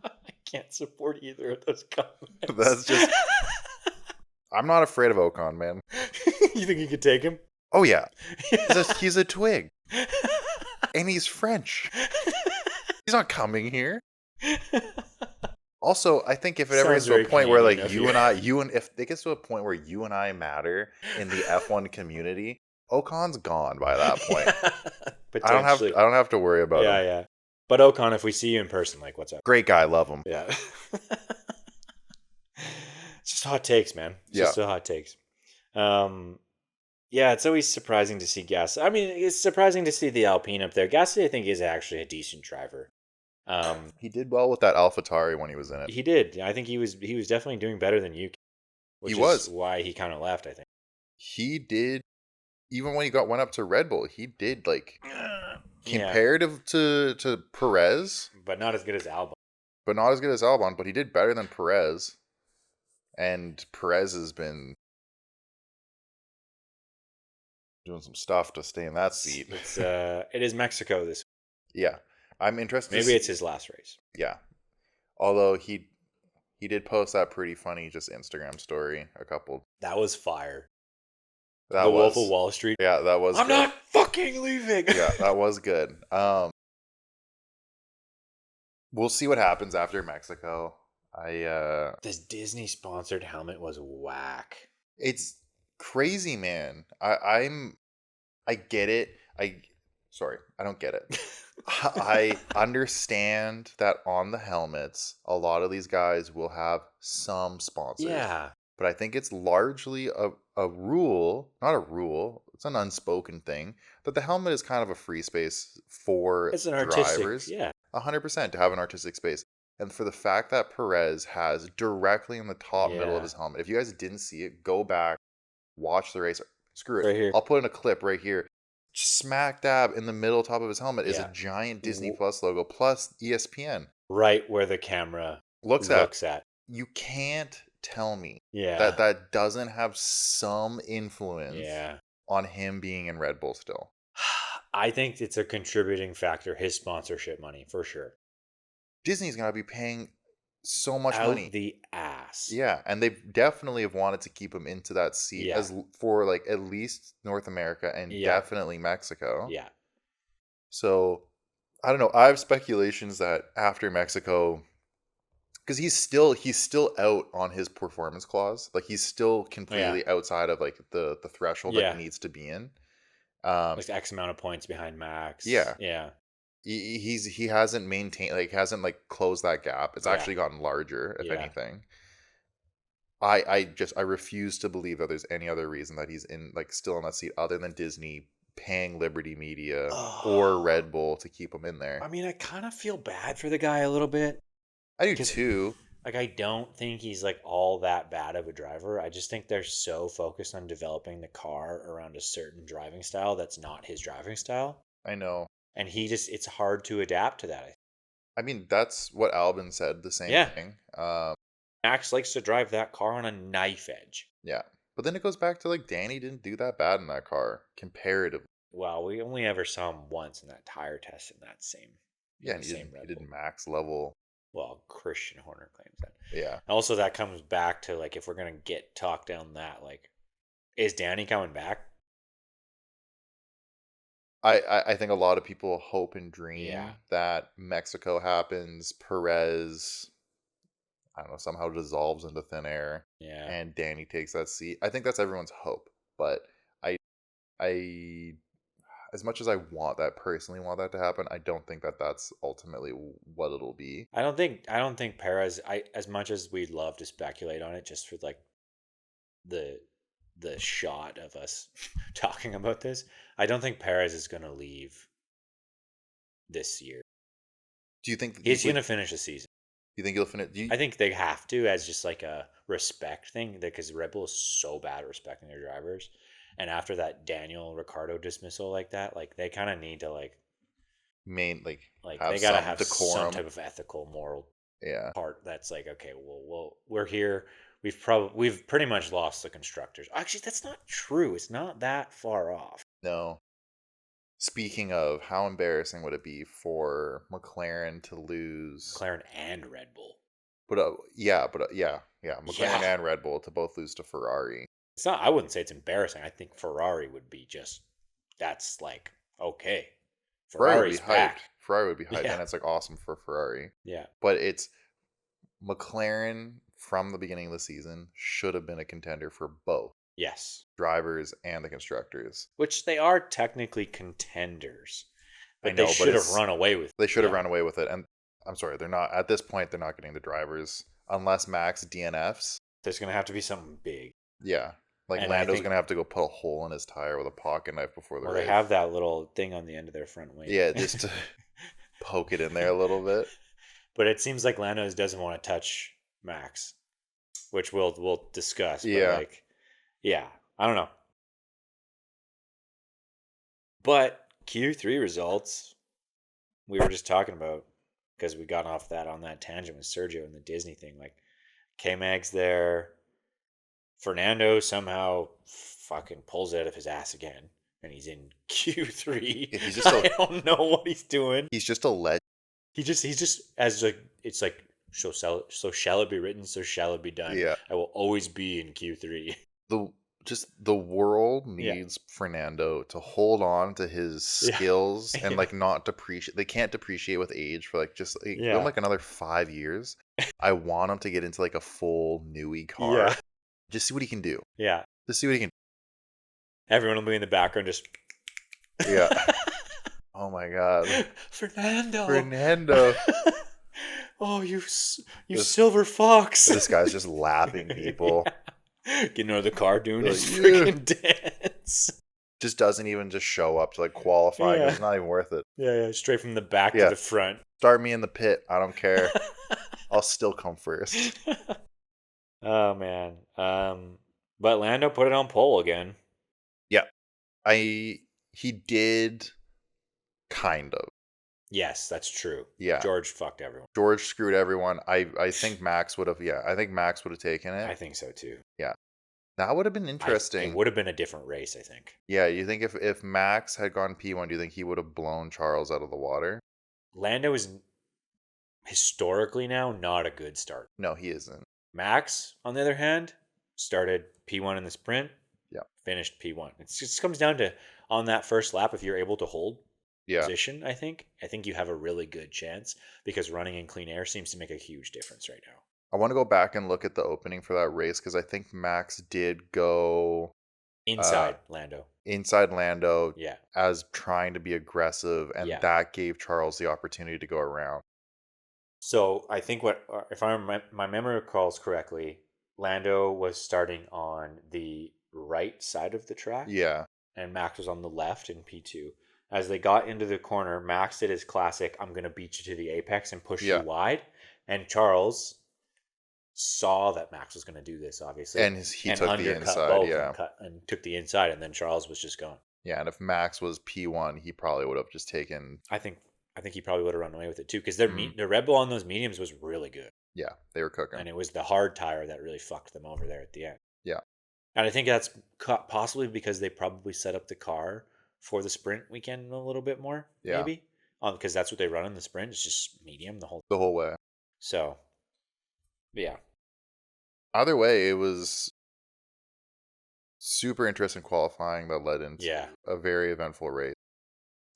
I can't support either of those comments. That's just... I'm not afraid of Ocon, man. You think you could take him? Oh, yeah. He's a twig. And he's French. He's not coming here. Also, I think if it ever gets to a point where like if it gets to a point where you and I matter in the F1 community, Ocon's gone by that point. I don't have to worry about him. Yeah. But Ocon, if we see you in person, like, what's up? Great guy, love him. Yeah. It's just hot takes, man. It's just the hot takes. Yeah, it's always surprising to see Gasly. I mean, it's surprising to see the Alpine up there. Gasly, I think, is actually a decent driver. He did well with that AlphaTauri when he was in it. He did. I think he was definitely doing better than Yuki. Which is why he kind of left, I think. He did. Even when he went up to Red Bull, he did like comparative to Perez, but not as good as Albon. But he did better than Perez. And Perez has been doing some stuff to stay in that seat. It is Mexico this week. Yeah. I'm interested. Maybe it's his last race. Yeah. Although he did post that pretty funny just Instagram story a couple. That was fire. The Wolf of Wall Street. Yeah, that was I'm not fucking leaving. Yeah, that was good. We'll see what happens after Mexico. This Disney sponsored helmet was whack. It's crazy, man. I get it. Sorry, I don't get it. I understand that on the helmets, a lot of these guys will have some sponsors. Yeah. But I think it's largely a rule, not a rule, it's an unspoken thing, that the helmet is kind of a free space for it's an drivers. Yeah. 100% to have an artistic space. And for the fact that Perez has directly in the top middle of his helmet, if you guys didn't see it, go back, watch the race. Screw it. Right here. I'll put in a clip right here. Smack dab in the middle top of his helmet is a giant Disney Plus logo plus ESPN. Right where the camera looks at. You can't tell me that doesn't have some influence on him being in Red Bull still. I think it's a contributing factor, his sponsorship money, for sure. Disney's going to be paying so much out money. The ass. Yeah, and they definitely have wanted to keep him into that seat as for like at least North America and definitely Mexico. Yeah. So, I don't know. I have speculations that after Mexico, because he's still out on his performance clause. Like he's still completely outside of like the threshold that he needs to be in. Like X amount of points behind Max. Yeah. Yeah. He hasn't maintained, like hasn't like closed that gap. It's actually gotten larger, if anything. I refuse to believe that there's any other reason that he's in like still in that seat other than Disney paying Liberty Media or Red Bull to keep him in there. I mean, I kind of feel bad for the guy a little bit. I do too. Like, I don't think he's like all that bad of a driver. I just think they're so focused on developing the car around a certain driving style that's not his driving style. I know. And it's hard to adapt to that. I mean, that's what Albon said, the same thing. Max likes to drive that car on a knife edge. Yeah. But then it goes back to like Danny didn't do that bad in that car, comparatively. Well, we only ever saw him once in that tire test in that same. Yeah, and he did max level. Well, Christian Horner claims that. Yeah. Also, that comes back to like if we're gonna get talked down that, like, is Danny coming back? I think a lot of people hope and dream that Mexico happens, Perez, I don't know, somehow dissolves into thin air, and Danny takes that seat. I think that's everyone's hope, but I as much as I personally want that to happen, I don't think that that's ultimately what it'll be. I don't think Perez. As much as we'd love to speculate on it, just for like the shot of us talking about this, I don't think Perez is going to leave this year. Do you think he's going to finish the season? Do you think he'll finish? I think they have to, as just like a respect thing, because Red Bull is so bad at respecting their drivers. And after that Daniel Ricciardo dismissal like that, like they kind of need to like they gotta have decorum. Some type of ethical, moral part that's like, okay, well we're here. We've pretty much lost the constructors. Actually, that's not true. It's not that far off. No. Speaking of, how embarrassing would it be for McLaren to lose? McLaren and Red Bull. McLaren and Red Bull to both lose to Ferrari. It's not. I wouldn't say it's embarrassing. I think Ferrari would be that's like, okay. Ferrari's back. Ferrari would be hyped, and it's like awesome for Ferrari. Yeah. But it's McLaren from the beginning of the season should have been a contender for both. Yes. Drivers and the constructors. Which they are technically contenders. But they should have run away with it. They should have run away with it. And I'm sorry, they're not. At this point, they're not getting the drivers. Unless Max DNFs. There's going to have to be something big. Yeah. Like Lando's going to have to go put a hole in his tire with a pocket knife before the race. They have that little thing on the end of their front wing. Yeah, just to poke it in there a little bit. But it seems like Landos doesn't want to touch Max, which we'll discuss. But I don't know. But Q3 results, we were just talking about, because we got off on that tangent with Sergio and the Disney thing. Like, K-Mag's there. Fernando somehow fucking pulls it out of his ass again, and he's in Q3. Yeah, he's just I don't know what he's doing. He's just a legend. He's just as like, it's like, so shall it be written, so shall it be done. Yeah, I will always be in Q3. The world needs Fernando to hold on to his skills and like not depreciate. They can't depreciate with age for like just give him like another 5 years. I want him to get into like a full newy car. Yeah. Just see what he can do. Yeah. Just see what he can do. Everyone will be in the background just. Yeah. Oh my God. Fernando. Oh, you silver fox. This guy's just lapping people. Getting out of the car doing his freaking dance. just doesn't even just show up to like qualify. Yeah. It's not even worth it. Yeah, straight from the back to Yeah. the front. Start me in the pit. I don't care. I'll still come first. Oh man. But Lando put it on pole again. Yeah. He did kind of. Yes, that's true. Yeah. George fucked everyone. George screwed everyone. I think Max would have I think Max would have taken it. I think so too. Yeah. That would have been interesting. It would have been a different race, I think. Yeah, you think if Max had gone P1, do you think he would have blown Charles out of the water? Lando is historically now not a good start. No, he isn't. Max, on the other hand, started P1 in the sprint. Yeah. Finished P1. It just comes down to on that first lap, if you're able to hold position, I think you have a really good chance because running in clean air seems to make a huge difference right now. I want to go back and look at the opening for that race because I think Max did go inside Lando. Inside Lando, yeah, as trying to be aggressive, and that gave Charles the opportunity to go around. So I think if my memory recalls correctly, Lando was starting on the right side of the track. Yeah, and Max was on the left in P2. As they got into the corner, Max did his classic, I'm going to beat you to the apex and push you wide. And Charles saw that Max was going to do this, obviously. And he took the inside, and took the inside, and then Charles was just gone. Yeah, and if Max was P1, he probably would have just taken... I think he probably would have run away with it, too, because their Red Bull on those mediums was really good. Yeah, they were cooking. And it was the hard tire that really fucked them over there at the end. Yeah. And I think that's possibly because they probably set up the car for the sprint weekend a little bit more, maybe. Because that's what they run in the sprint. It's just medium the whole way. So, yeah. Either way, it was super interesting qualifying that led into a very eventful race.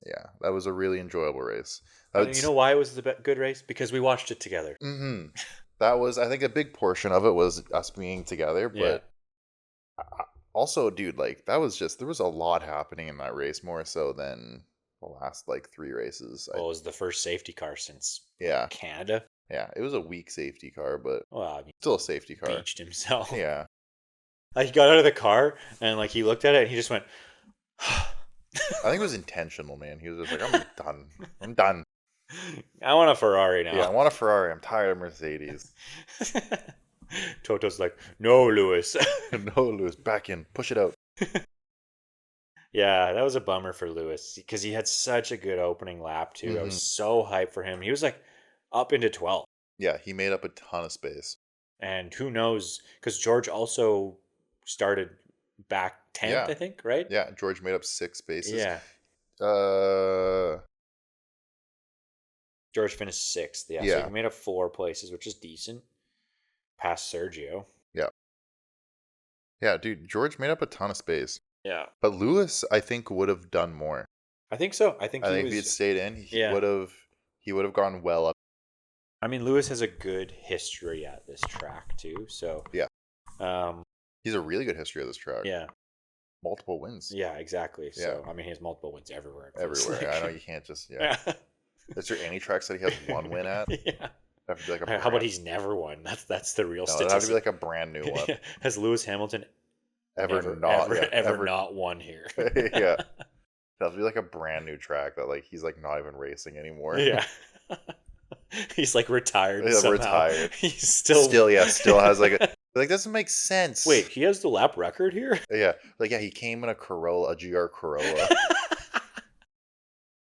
Yeah, that was a really enjoyable race. You know why it was a good race? Because we watched it together. Mm-hmm. That was, I think, a big portion of it was us being together, but also, dude, like, that was just, there was a lot happening in that race, more so than the last, like, 3 races. Well, it was the first safety car since Canada. Yeah, it was a weak safety car, but I mean, still a safety car. Beached himself. Yeah. Like, he got out of the car, and, like, he looked at it, and he just went... I think it was intentional, man. He was just like, I'm done. I'm done. I want a Ferrari now. Yeah, I want a Ferrari. I'm tired of Mercedes. Toto's like, no, Lewis. No, Lewis. Back in. Push it out. Yeah, that was a bummer for Lewis because he had such a good opening lap, too. Mm-hmm. I was so hyped for him. He was like up into 12th. Yeah, he made up a ton of space. And who knows, because George also started back 10th, I think, right? Yeah, George made up 6 spaces. Yeah. George finished 6th. Yeah, so he made up 4 places, which is decent. Past Sergio. Yeah. Yeah, dude, George made up a ton of space. Yeah. But Lewis, I think, would have done more. I think so. I think if he had stayed in, he would have gone well up. I mean, Lewis has a good history at this track too. So yeah, he's a really good history of this track. Yeah, multiple wins. Yeah, exactly. So I mean, he has multiple wins everywhere. Everywhere. I know you can't just Is there any tracks that he has 1 win at? Yeah. Have to be like how about he's never won? That's the real statistic. It has to be like a brand new one. Has Lewis Hamilton ever not won here? Yeah. It has to be like a brand new track that like he's like not even racing anymore. Yeah. He's like retired. Somehow. Retired. He's still has like a like doesn't make sense. Wait, he has the lap record here? Yeah. Like he came in a Corolla, a GR Corolla.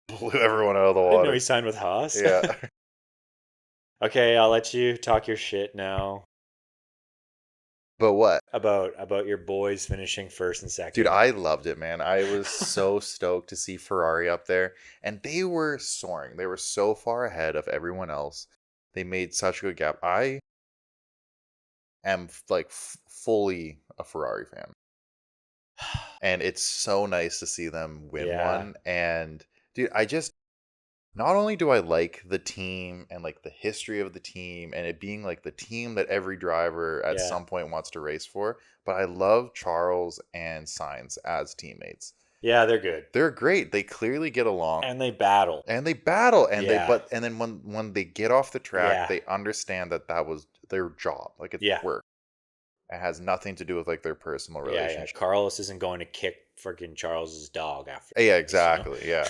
Blew everyone out of the water. I didn't know he signed with Haas. Yeah. Okay, I'll let you talk your shit now. But what? About your boys finishing 1st and 2nd. Dude, I loved it, man. I was so stoked to see Ferrari up there. And they were soaring. They were so far ahead of everyone else. They made such a good gap. I am like fully a Ferrari fan. And it's so nice to see them win one. And dude, not only do I like the team and like the history of the team and it being like the team that every driver at some point wants to race for, but I love Charles and Sainz as teammates. Yeah, they're good. They're great. They clearly get along. And they battle. And then when they get off the track, they understand that was their job. Like it's work. It has nothing to do with like their personal relationship. Carlos isn't going to kick freaking Charles's dog after. Yeah, this, exactly. Yeah.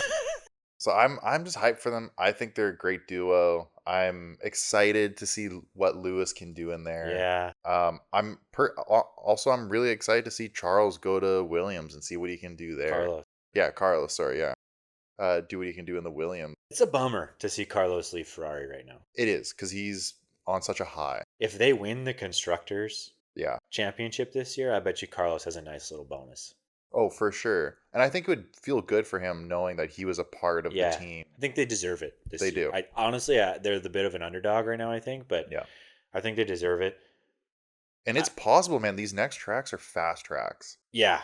So I'm just hyped for them. I think they're a great duo. I'm excited to see what Lewis can do in there. Yeah. I'm really excited to see Charles go to Williams and see what he can do there. Carlos. Yeah, Carlos. Sorry, yeah. Do what he can do in the Williams. It's a bummer to see Carlos leave Ferrari right now. It is because he's on such a high. If they win the Constructors Yeah. championship this year, I bet you Carlos has a nice little bonus. Oh, for sure. And I think it would feel good for him knowing that he was a part of the team. I think they deserve it this They year. do. Honestly, they're the bit of an underdog right now, I think, but Yeah. I think they deserve it. And it's possible, man. These next tracks are fast tracks. Yeah.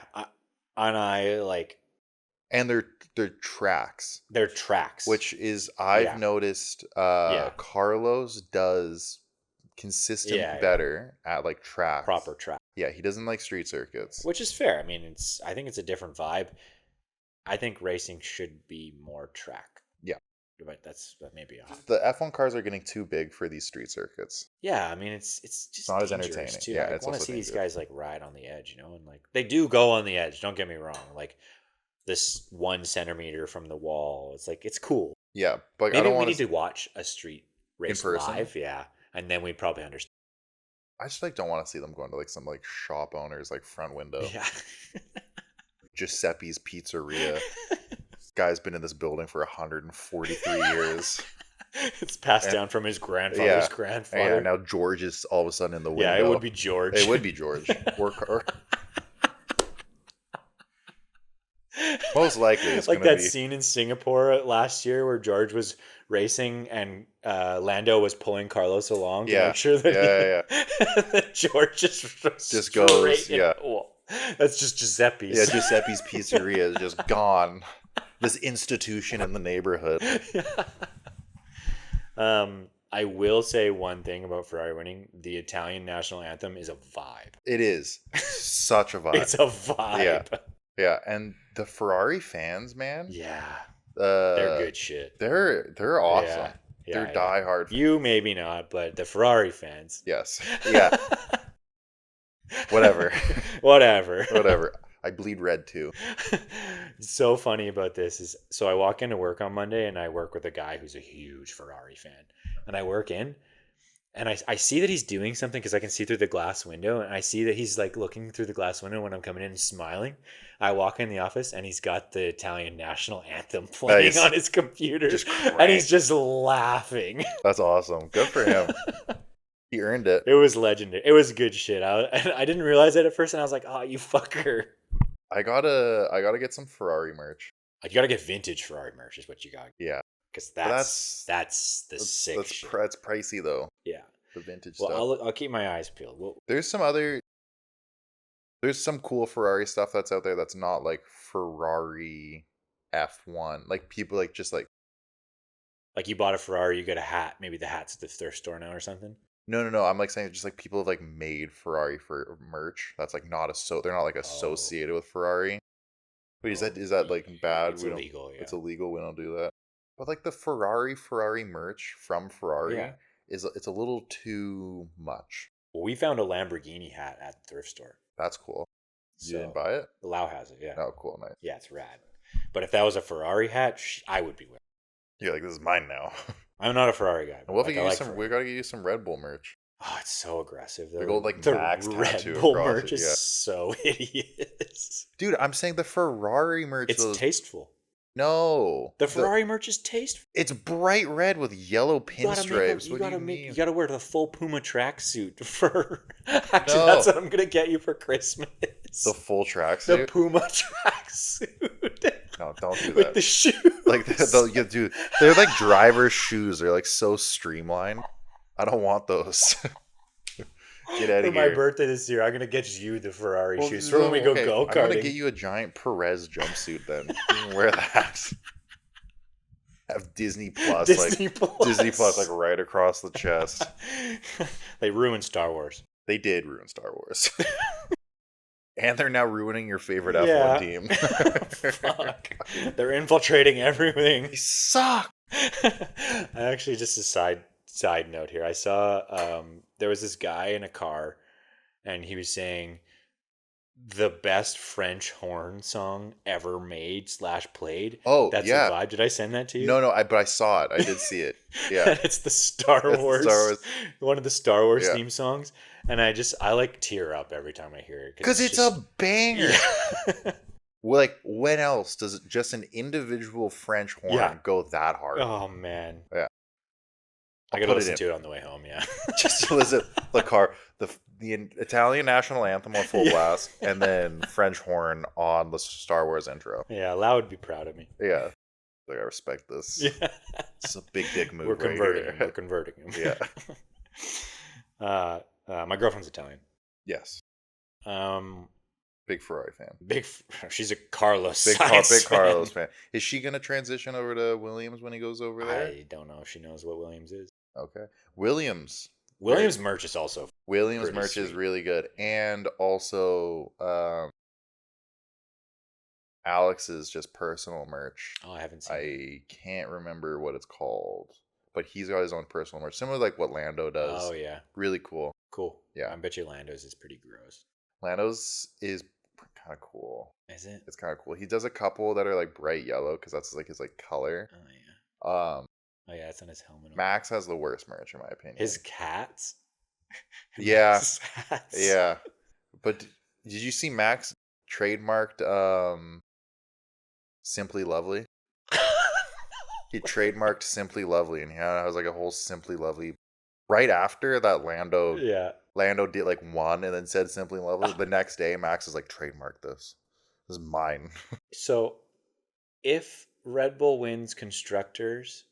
And they're tracks. They're tracks. Which is, I've noticed Carlos does consistently better at like tracks. Proper track. Yeah, he doesn't like street circuits. Which is fair. I mean, I think it's a different vibe. I think racing should be more track. Yeah. But that may be off. The F1 cars are getting too big for these street circuits. Yeah, I mean it's just not as entertaining. Too. Yeah, I it's want to also see dangerous. these guys like ride on the edge, and like they do go on the edge. Don't get me wrong. Like this 1 centimeter from the wall, it's cool. Yeah, but maybe we need to watch a street race in person live. Yeah, and then we'd probably understand. I just don't want to see them going to like some like shop owners like front window. Yeah. Giuseppe's Pizzeria. This guy's been in this building for 143 years. It's passed down from his grandfather's grandfather. Yeah, now George is all of a sudden in the window. Yeah, it would be George. It would be George. Most likely it's like that scene in Singapore last year where George was racing and Lando was pulling Carlos along to make sure that that George just goes. Yeah, that's just Giuseppe's. Yeah, Giuseppe's Pizzeria is just gone. This institution in the neighborhood. Yeah. I will say one thing about Ferrari winning: the Italian national anthem is a vibe. It is such a vibe. It's a vibe. Yeah, and the Ferrari fans, man. Yeah. They're good shit. They're awesome. They're diehard fans. You maybe not, but the Ferrari fans. Yes. Yeah. Whatever. I bleed red too. So funny about this is, so I walk into work on Monday and I work with a guy who's a huge Ferrari fan. And I work in and I see that he's doing something because I can see through the glass window, and I see that he's like looking through the glass window when I'm coming in and smiling. I walk in the office and he's got the Italian national anthem playing on his computer, and he's just laughing. That's awesome. Good for him. He earned it. It was legendary. It was good shit. I didn't realize it at first, and I was like, "Oh, you fucker!" I gotta get some Ferrari merch. You gotta get vintage Ferrari merch, is what you got. Yeah, because that's the sick shit. That's pricey though. Yeah, the vintage stuff. I'll keep my eyes peeled. There's some cool Ferrari stuff that's out there that's not like Ferrari F1. Like people like you bought a Ferrari, you get a hat. Maybe the hat's at the thrift store now or something. No. I'm like saying just like people have like made Ferrari for merch. That's like they're not like associated with Ferrari. Wait, is that like bad? It's illegal. Yeah. It's illegal. We don't do that. But like the Ferrari merch from Ferrari it's a little too much. Well, we found a Lamborghini hat at the thrift store. That's cool. You didn't buy it? Lau has it. Yeah. Oh, cool, nice. Yeah, it's rad. But if that was a Ferrari hat, I would be wearing. You're like, this is mine now. I'm not a Ferrari guy. Well, we gotta get you some Red Bull merch. Oh, it's so aggressive though. The gold Max Red Bull merch is so hideous. Dude, I'm saying the Ferrari merch. It's tasteful. No, the Ferrari merch is tasteful. It's bright red with yellow pinstripes. You gotta wear the full Puma tracksuit for. Actually, that's what I'm gonna get you for Christmas. The full tracksuit. The Puma tracksuit. No, don't do that. With the shoes. Like dude, they're like driver's shoes. They're like so streamlined. I don't want those. Get out of here. For my birthday this year, I'm gonna get you the Ferrari shoes for when we go go-karting. I'm gonna get you a giant Perez jumpsuit then. You can wear that. Have Disney Plus like right across the chest. They ruined Star Wars. They did ruin Star Wars. And they're now ruining your favorite F1 team. Fuck. They're infiltrating everything. They suck. I actually, just a side note here. I saw there was this guy in a car and he was saying the best French horn song ever made / played Oh, that yeah. survived. Did I send that to you? No, but I saw it. I did see it. Yeah. It's the Star It's Wars, Star Wars. one of the Star Wars Yeah. theme songs, and I like tear up every time I hear it Because it's just, a banger. yeah. Like, when else does just an individual French horn go that hard? Oh man, Yeah. I gotta listen to it on the way home. Yeah, Just to listen the car, the Italian national anthem on full blast, and then French horn on the Star Wars intro. Yeah, Lau would be proud of me. Yeah, like I respect this. Yeah, It's a big dick move. we're converting right him. here. We're converting him. Yeah. My girlfriend's Italian. Yes. Big Ferrari fan. She's a Carlos. Big Sainz Carlos fan. Is she gonna transition over to Williams when he goes over there? I don't know if she knows what Williams is. Okay. Williams merch is also merch is sweet. really good, and also Alex's just personal merch. Oh, I haven't seen it. I can't remember what it's called, but he's got his own personal merch, similar to like what Lando does. Oh yeah, Really cool. cool. Yeah. I bet you Landos is pretty gross. Lando's is kind of cool. Is it? It's kind of cool. He does a couple that are like bright yellow because that's like his like color. Oh yeah. Oh yeah, it's on his helmet. Max has the worst merch in my opinion. His cats. Yeah. His hats. Yeah. But did you see Max trademarked Simply Lovely? He trademarked Simply Lovely, and he has like a whole Simply Lovely. Right after that, Lando did like one and then said Simply Lovely. The next day, Max is like, trademark this. This is mine. So, if Red Bull wins constructors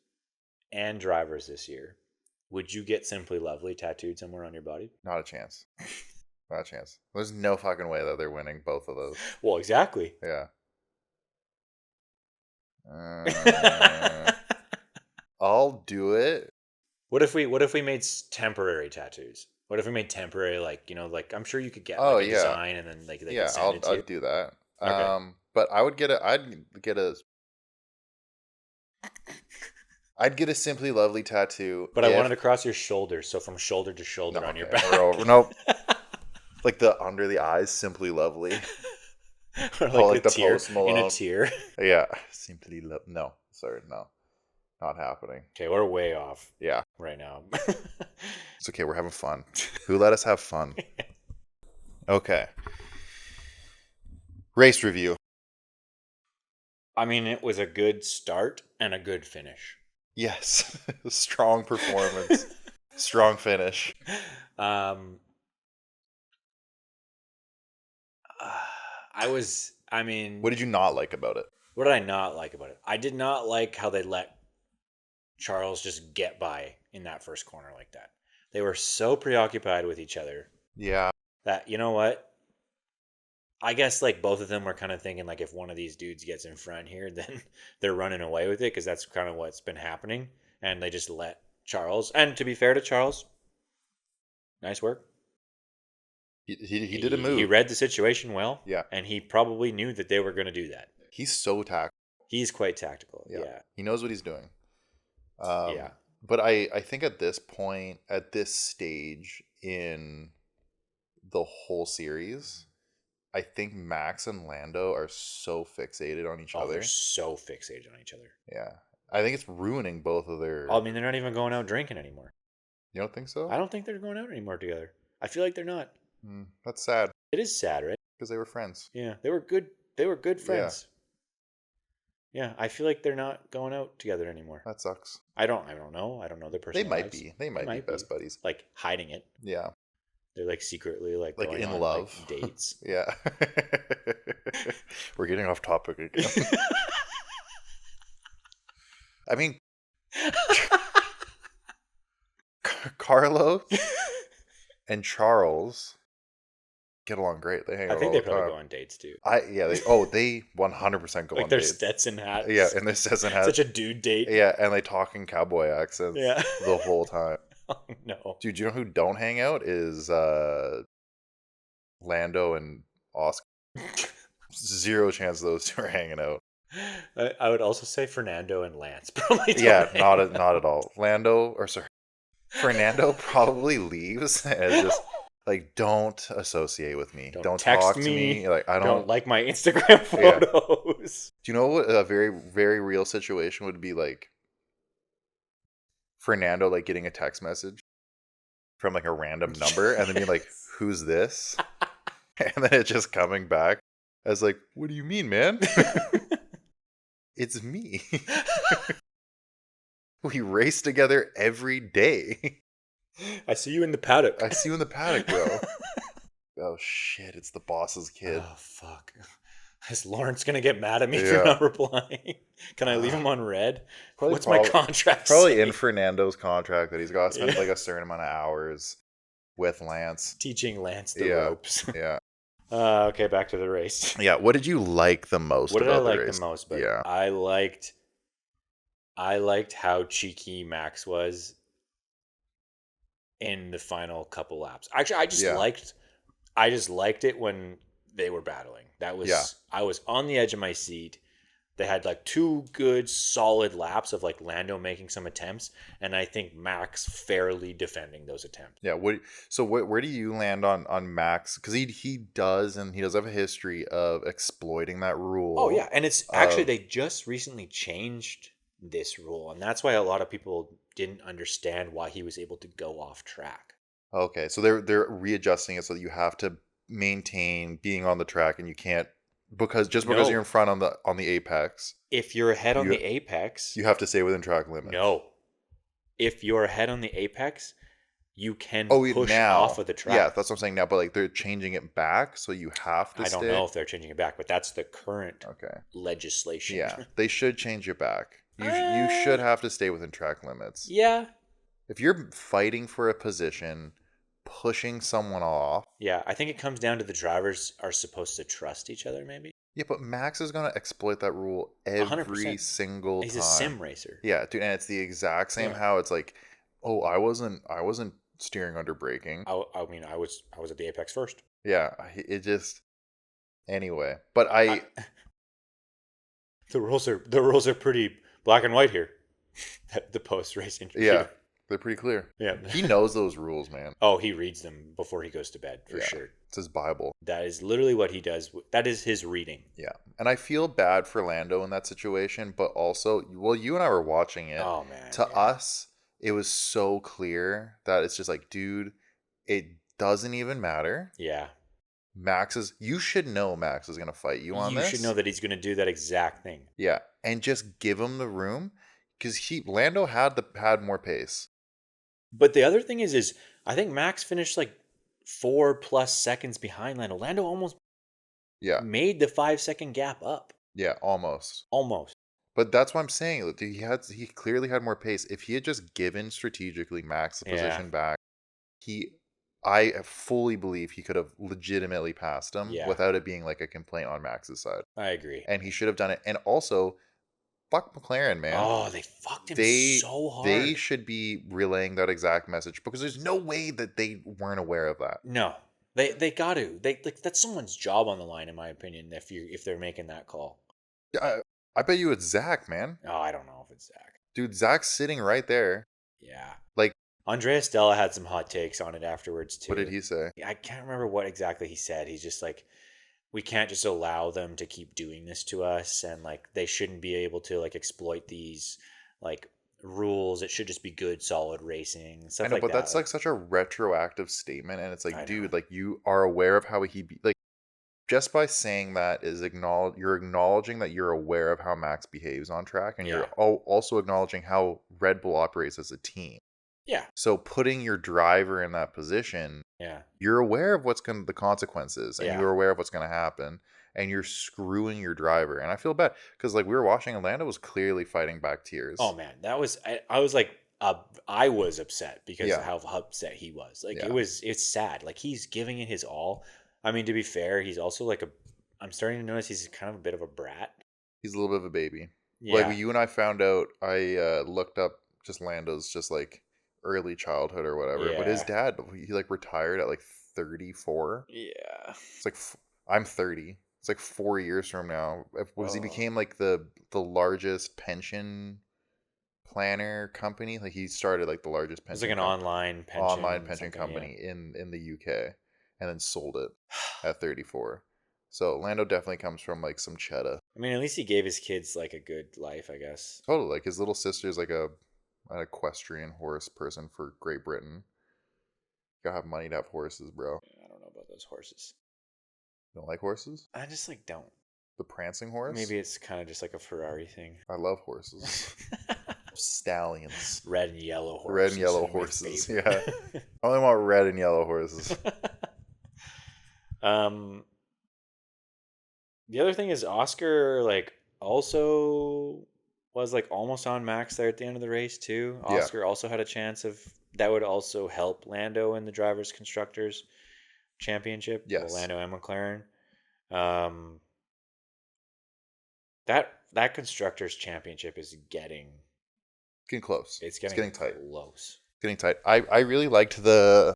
and drivers this year, would you get Simply Lovely tattooed somewhere on your body? Not a chance. Not a chance. There's no fucking way that they're winning both of those. Well, exactly. Yeah. I'll do it. What if we made temporary tattoos? What if we made temporary, like, like I'm sure you could get a design and then like they could send it to you. I'd do that. Okay. But I'd get a Simply Lovely tattoo. But I wanted to cross your shoulders, so from shoulder to shoulder on your back. Nope. Like the under the eyes, Simply Lovely. Or like the tear Post Malone. in a tear. Yeah. Simply Love. No. Sorry, no. Not happening. Okay, we're way off. Yeah. Right now. It's okay, we're having fun. Who let us have fun? Okay. Race review. I mean, it was a good start and a good finish. Yes. Strong performance. Strong finish. What did you not like about it? What did I not like about it? I did not like how they let Charles just get by in that first corner like that. They were so preoccupied with each other. Yeah. That, you know what? I guess like both of them were kind of thinking like if one of these dudes gets in front here, then they're running away with it because that's kind of what's been happening. And they just let Charles. And to be fair to Charles, nice work. He did a move. He read the situation well. Yeah. And he probably knew that they were going to do that. He's so tactical. He's quite tactical. Yeah. He knows what he's doing. Yeah. But I think at this point, at this stage in the whole series, I think Max and Lando are so fixated on each other. They're so fixated on each other. Yeah. I think it's ruining both of their... I mean, they're not even going out drinking anymore. You don't think so? I don't think they're going out anymore together. I feel like they're not. That's sad. It is sad, right? Because they were friends. Yeah, they were good. They were good friends. Yeah, I feel like they're not going out together anymore. That sucks. I don't know. I don't know their personal They might lives. be. They might be best buddies. Like hiding it. Yeah. They're like secretly like going in on, love. like, dates. Yeah. We're getting off topic again. I mean, Carlos and Charles get along great. They hang out I think all they the probably time. go on dates too. They 100% go like on their dates. Stetson hats. Yeah, and their Stetson hats. Such a dude date. Yeah, and they talk in cowboy accents the whole time. Oh, no. Dude, you know who don't hang out is Lando and Oscar. Zero chance those two are hanging out. I would also say Fernando and Lance probably don't not at all. Fernando probably leaves and just Like, don't associate with me. Don't Don't text talk to me. me. Like, I Don't don't. like my Instagram Yeah. photos. Do you know what a very, very real situation would be like? Fernando like getting a text message from like a random number and then being like, "Who's this?" And then it just coming back as like, "What do you mean, man? It's me. We race together every day. I see you in the paddock. I see you in the paddock, bro." Oh shit! It's the boss's kid. Oh, fuck. Is Lawrence going to get mad at me if you're Yeah. not replying? Can I leave him on red? Probably What's my contract Probably say? in Fernando's contract that he's got to spend Yeah. like a certain amount of hours with Lance. Teaching Lance the Yeah. ropes. Yeah. Okay, back to the race. Yeah. What did you like the most What did I about the like race? the most? But Yeah. I liked how cheeky Max was in the final couple laps. Actually, I just liked it when they were battling. That was Yeah. I was on the edge of my seat. They had like two good solid laps of like Lando making some attempts, and I think Max fairly defending those attempts. Yeah. Where do you land on Max? Because he does have a history of exploiting that rule. Oh yeah, and it's actually of- they just recently changed this rule, and that's why a lot of people didn't understand why he was able to go off track. Okay, so they're readjusting it so that you have to maintain being on the track and you can't because No. you're in front on the apex, If you're ahead on You- the apex, you have to stay within track limits. no. If you're ahead on the apex, you can Oh, push now. off of the track. Yeah, that's what I'm saying now. But like they're changing it back, so you have to I stay. don't know if they're changing it back, but that's the current Okay. legislation. Yeah, they should change it back. You should have to stay within track limits. Yeah. If you're fighting for a position, pushing someone off. Yeah, I think it comes down to the drivers are supposed to trust each other, maybe. Yeah, but Max is gonna exploit that rule every 100%. single He's time. a sim racer. Yeah, dude, and it's the exact same. Yeah. How it's like, oh, I wasn't steering under braking. I mean, I was at the apex first. Yeah, it just anyway. But The rules are pretty black and white here. The post race interview. yeah, they're pretty clear. Yeah. He knows those rules, man. Oh, he reads them before he goes to bed for Yeah. sure. It's his Bible. That is literally what he does. That is his reading. Yeah, and I feel bad for Lando in that situation, but also, well, you and I were watching it. Oh man. To yeah. us, it was so clear that it's just like, dude, it doesn't even matter. Yeah. You should know Max is gonna fight you on this. You should know that he's going to do that exact thing. Yeah, and just give him the room because Lando had more pace. But the other thing is I think Max finished like 4+ seconds behind Lando. Lando almost Yeah, made the 5-second gap up. yeah, almost. Almost. But that's what I'm saying. Look, he clearly had more pace. If he had just given strategically Max the Yeah. position back, I fully believe he could have legitimately passed him Yeah. without it being like a complaint on Max's side. I agree. And he should have done it. And also, fuck McLaren, man. Oh, they fucked him so hard. They should be relaying that exact message because there's no way that they weren't aware of that. No. They got to. That's someone's job on the line, in my opinion, if they're making that call. I bet you it's Zach, man. Oh, I don't know if it's Zach. Dude, Zach's sitting right there. Yeah. Like, Andrea Stella had some hot takes on it afterwards too. what did he say? I can't remember what exactly he said. He's just like, we can't just allow them to keep doing this to us, and like they shouldn't be able to like exploit these like rules. It should just be good, solid racing. Stuff I know, like but that. that's like such a retroactive statement, and it's I like, know. dude, like you are aware of how like just by saying that you're acknowledging that you're aware of how Max behaves on track, and you're also acknowledging how Red Bull operates as a team. Yeah. So putting your driver in that position, Yeah. you're aware of the consequences, and Yeah. you're aware of what's going to happen, and you're screwing your driver. And I feel bad because like we were watching, Lando was clearly fighting back tears. Oh man, that was I was like I was upset because Yeah. of how upset he was. Like Yeah. it's sad. Like he's giving it his all. I mean, to be fair, he's also like I'm starting to notice he's kind of a bit of a brat. He's a little bit of a baby. Yeah. Like when you and I found out, I looked up just Lando's just like early childhood or whatever. But his Yeah. dad, he like retired at like 34. Yeah. It's like I'm 30. It's like 4 years from now. Because he Oh. became like the largest pension planner company. Like he started like the largest It's pension like an online pension online pension something, company in the UK. and then sold it at 34. So Lando definitely comes from like some cheddar. I mean, at least he gave his kids like a good life, I guess. Totally, like his little sister's like an equestrian horse person for Great Britain. You gotta have money to have horses, bro. I don't know about those horses. You don't like horses? I just like don't. The prancing horse? Maybe it's kind of just like a Ferrari thing. I love horses. Stallions. Red and yellow horses. Red and yellow horses. Yeah. I only want red and yellow horses. The other thing is Oscar like also was like almost on max there at the end of the race too. Oscar also had a chance of that would also help Lando in the drivers constructors championship. Yes. Lando and McLaren. That constructors championship is getting close. It's getting tight. Close. Getting tight. I really liked how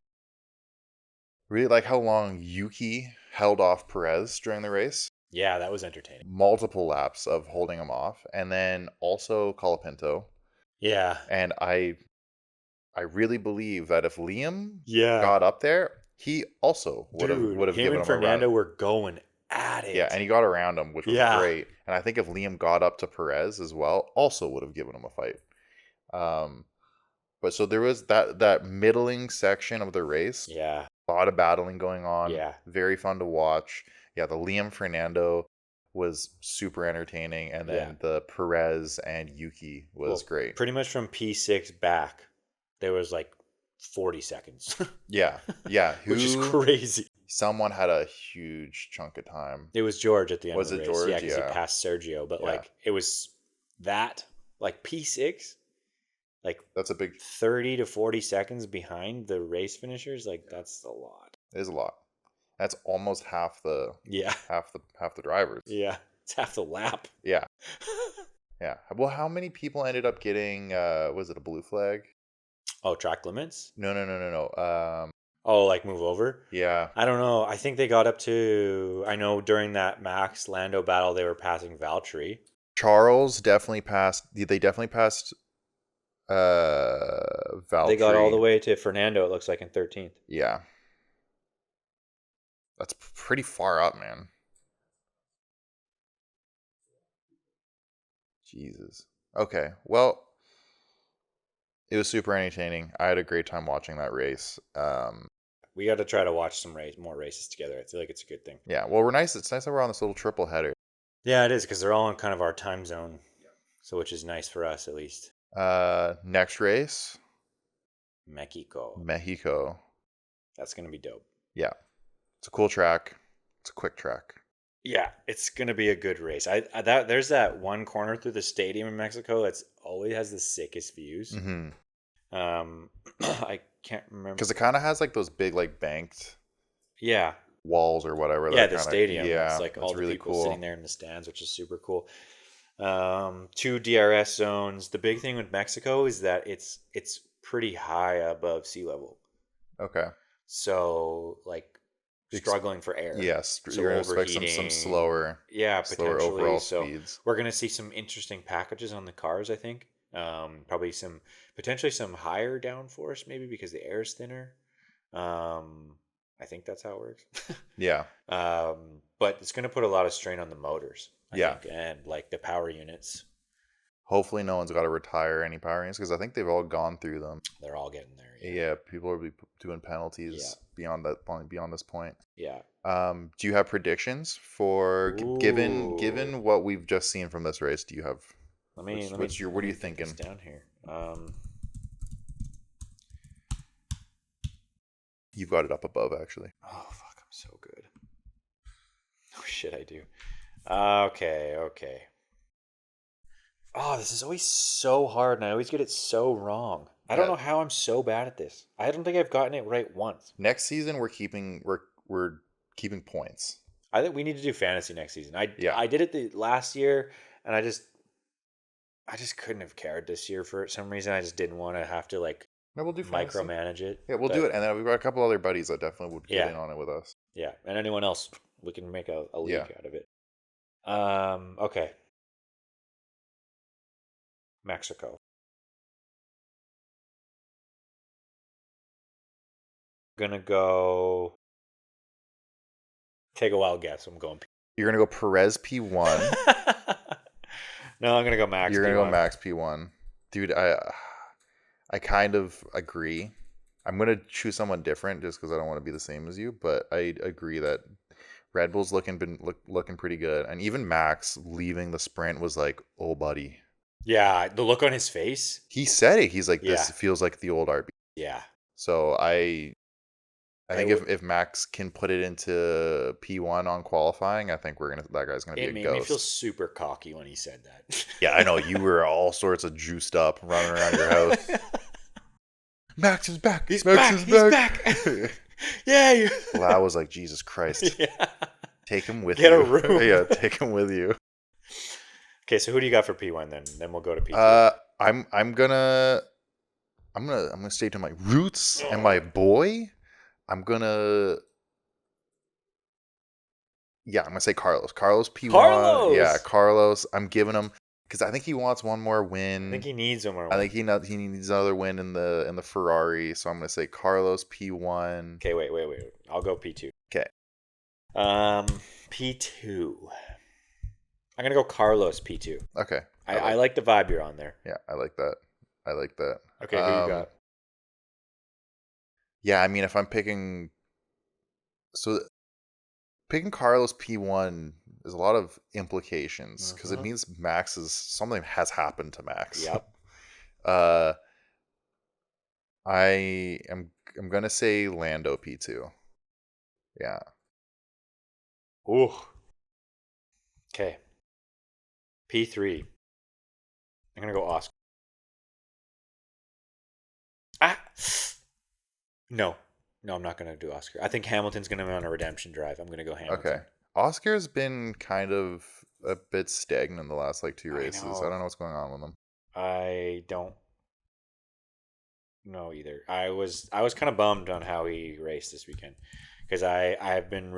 long Yuki held off Perez during the race. Yeah, that was entertaining. Multiple laps of holding him off, and then also Colapinto. Yeah. And I really believe that if Liam Yeah. got up there, he also would have given him and Fernando a run. were going at it. Yeah, and he got around him, which was great. And I think if Liam got up to Perez as well, also would have given him a fight. But so there was that middling section of the race. Yeah. A lot of battling going on. Yeah. Very fun to watch. Yeah, the Liam Fernando was super entertaining, and then the Perez and Yuki was great. Pretty much from P6 back, there was like 40 seconds. Yeah. Which is crazy. Someone had a huge chunk of time. It was George at the end of the race. Was it George? Yeah, because he passed Sergio. But like it was that, like P6, like that's a big 30 to 40 seconds behind the race finishers. Like that's a lot. It is a lot. That's almost half the drivers. Yeah, it's half the lap. Yeah. Yeah. Well, how many people ended up getting? Was it a blue flag? Oh, track limits? No. Oh, like move over? Yeah. I don't know. I think they got up to. I know during that Max Lando battle, they were passing Valtteri. Charles definitely passed. They definitely passed. Valtteri. They got all the way to Fernando. It looks like in 13th. Yeah. That's pretty far up, man. Jesus. Okay. Well, it was super entertaining. I had a great time watching that race. We got to try to watch some more races together. I feel like it's a good thing. Yeah. Well, it's nice that we're on this little triple header. Yeah, it is because they're all in kind of our time zone. So, which is nice for us at least. Next race. Mexico. That's going to be dope. Yeah. It's a cool track. It's a quick track. Yeah, it's gonna be a good race. There's that one corner through the stadium in Mexico that's always has the sickest views. Mm-hmm. I can't remember because it kind of has like those big like banked walls or whatever. Yeah, the stadium. Yeah, it's like all the really people cool. sitting there in the stands, which is super cool. 2 DRS zones. The big thing with Mexico is that it's pretty high above sea level. Okay. So like. Struggling for air. Yes, so you're going to expect some slower. Yeah, potentially. Overall so speeds. We're going to see some interesting packages on the cars. I think probably potentially some higher downforce, maybe because the air is thinner. I think that's how it works. Yeah. But it's going to put a lot of strain on the motors. I think, and like the power units. Hopefully, no one's got to retire any power units because I think they've all gone through them. They're all getting there. Yeah, people will be doing penalties beyond this point. Yeah. Do you have predictions for given what we've just seen from this race? Do you have? What are you thinking? Down here. You've got it up above, actually. Oh fuck! I'm so good. Oh shit! I do. Okay. Oh, this is always so hard, and I always get it so wrong. I don't know how I'm so bad at this. I don't think I've gotten it right once. Next season, we're keeping points. I think we need to do fantasy next season. I did it the last year, and I just couldn't have cared this year for some reason. I just didn't want to have to we'll do fantasy. Micromanage it. Yeah, we'll do it, and then we've got a couple other buddies that definitely would get in on it with us. Yeah, and anyone else, we can make a league out of it. Okay. Mexico. Gonna go Take a wild guess. I'm going. You're gonna go Perez P1. No, I'm gonna go Max. You're gonna P1. go Max P1, dude. I kind of agree. I'm gonna choose someone different just because I don't want to be the same as you. But I agree that Red Bull's looking pretty good, and even Max leaving the sprint was like, "Oh, buddy." Yeah, the look on his face. He said it. He's like, "This Yeah. feels like the old RB." Yeah. So I think if Max can put it into P1 on qualifying, I think that guy's gonna be a It made ghost. me feel super cocky when he said that. Yeah, I know. You were all sorts of juiced up running around your house. Max is back. He's Max back. He's back. Yeah. Well, I was like, Jesus Christ. Yeah. Take him with Get you. a room. Yeah, take him with you. Okay, so who do you got for P1 then? Then we'll go to P2. I'm gonna stay to my roots and my boy. I'm gonna say Carlos. Carlos P1. Carlos! Yeah, Carlos. I'm giving him because I think he wants one more win. I think he needs one more. I think he needs another win in the Ferrari. So I'm gonna say Carlos P1. Okay, wait. I'll go P2. Okay. P2. I'm gonna go Carlos P2. Okay. I like the vibe you're on there. Yeah, I like that. Okay, who you got? Yeah, I mean, if I'm picking Carlos P1, there's a lot of implications because it means something has happened to Max. Yep. I'm gonna say Lando P2. Yeah. Ooh. Okay. P3. I'm gonna go Oscar. No, I'm not gonna do Oscar. I think Hamilton's gonna be on a redemption drive. I'm gonna go Hamilton. Okay. Oscar's been kind of a bit stagnant the last 2 races. I don't know what's going on with him. I don't know either. I was kind of bummed on how he raced this weekend because I've been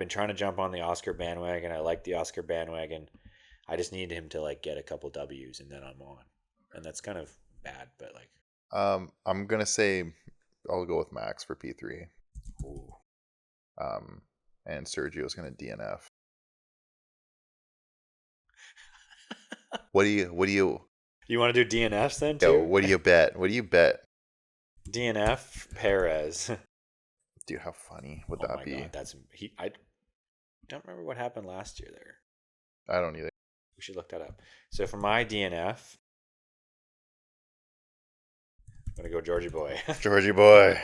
trying to jump on the Oscar bandwagon. I like the Oscar bandwagon. I just need him to get a couple W's and then I'm on, and that's kind of bad. But I'm gonna say I'll go with Max for P3. Ooh. And Sergio's gonna DNF. What do you? You want to do DNFs then too? Yeah, what do you bet? DNF Perez. Dude, how funny would that be? God, I don't remember what happened last year there. I don't either. We should look that up. So for my DNF, I'm gonna go Georgie boy. Georgie boy,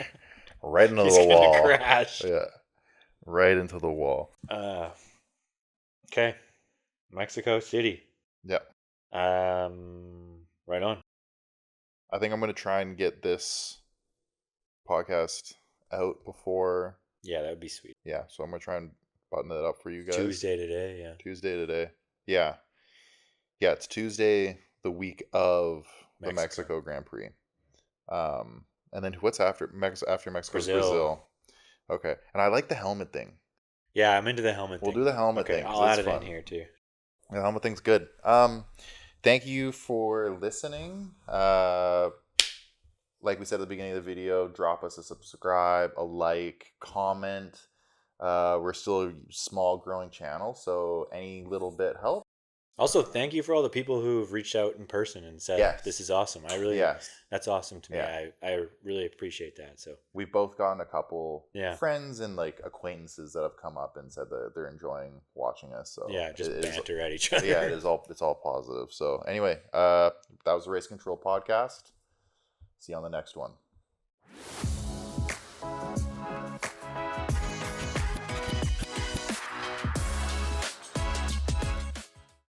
right into He's the wall. Gonna crash. Yeah, right into the wall. Okay, Mexico City. Yeah. Right on. I think I'm gonna try and get this podcast out before. Yeah, that would be sweet. Yeah, so I'm gonna try and button it up for you guys. Tuesday today. Yeah. Yeah, it's Tuesday, the week of the Mexico Grand Prix. And then what's after Mexico? Brazil. Okay, and I like the helmet thing. Yeah, I'm into the helmet thing. We'll do the helmet thing. I'll add it in here too. The helmet thing's good. Thank you for listening. Like we said at the beginning of the video, drop us a subscribe, a like, comment. We're still a small growing channel, so any little bit helps. Also, thank you for all the people who've reached out in person and said, This is awesome. That's awesome to me. Yeah. I really appreciate that. So we've both gotten a couple friends and acquaintances that have come up and said that they're enjoying watching us. So just banter at each other. Yeah, it's all positive. So anyway, that was the Race Control Podcast. See you on the next one.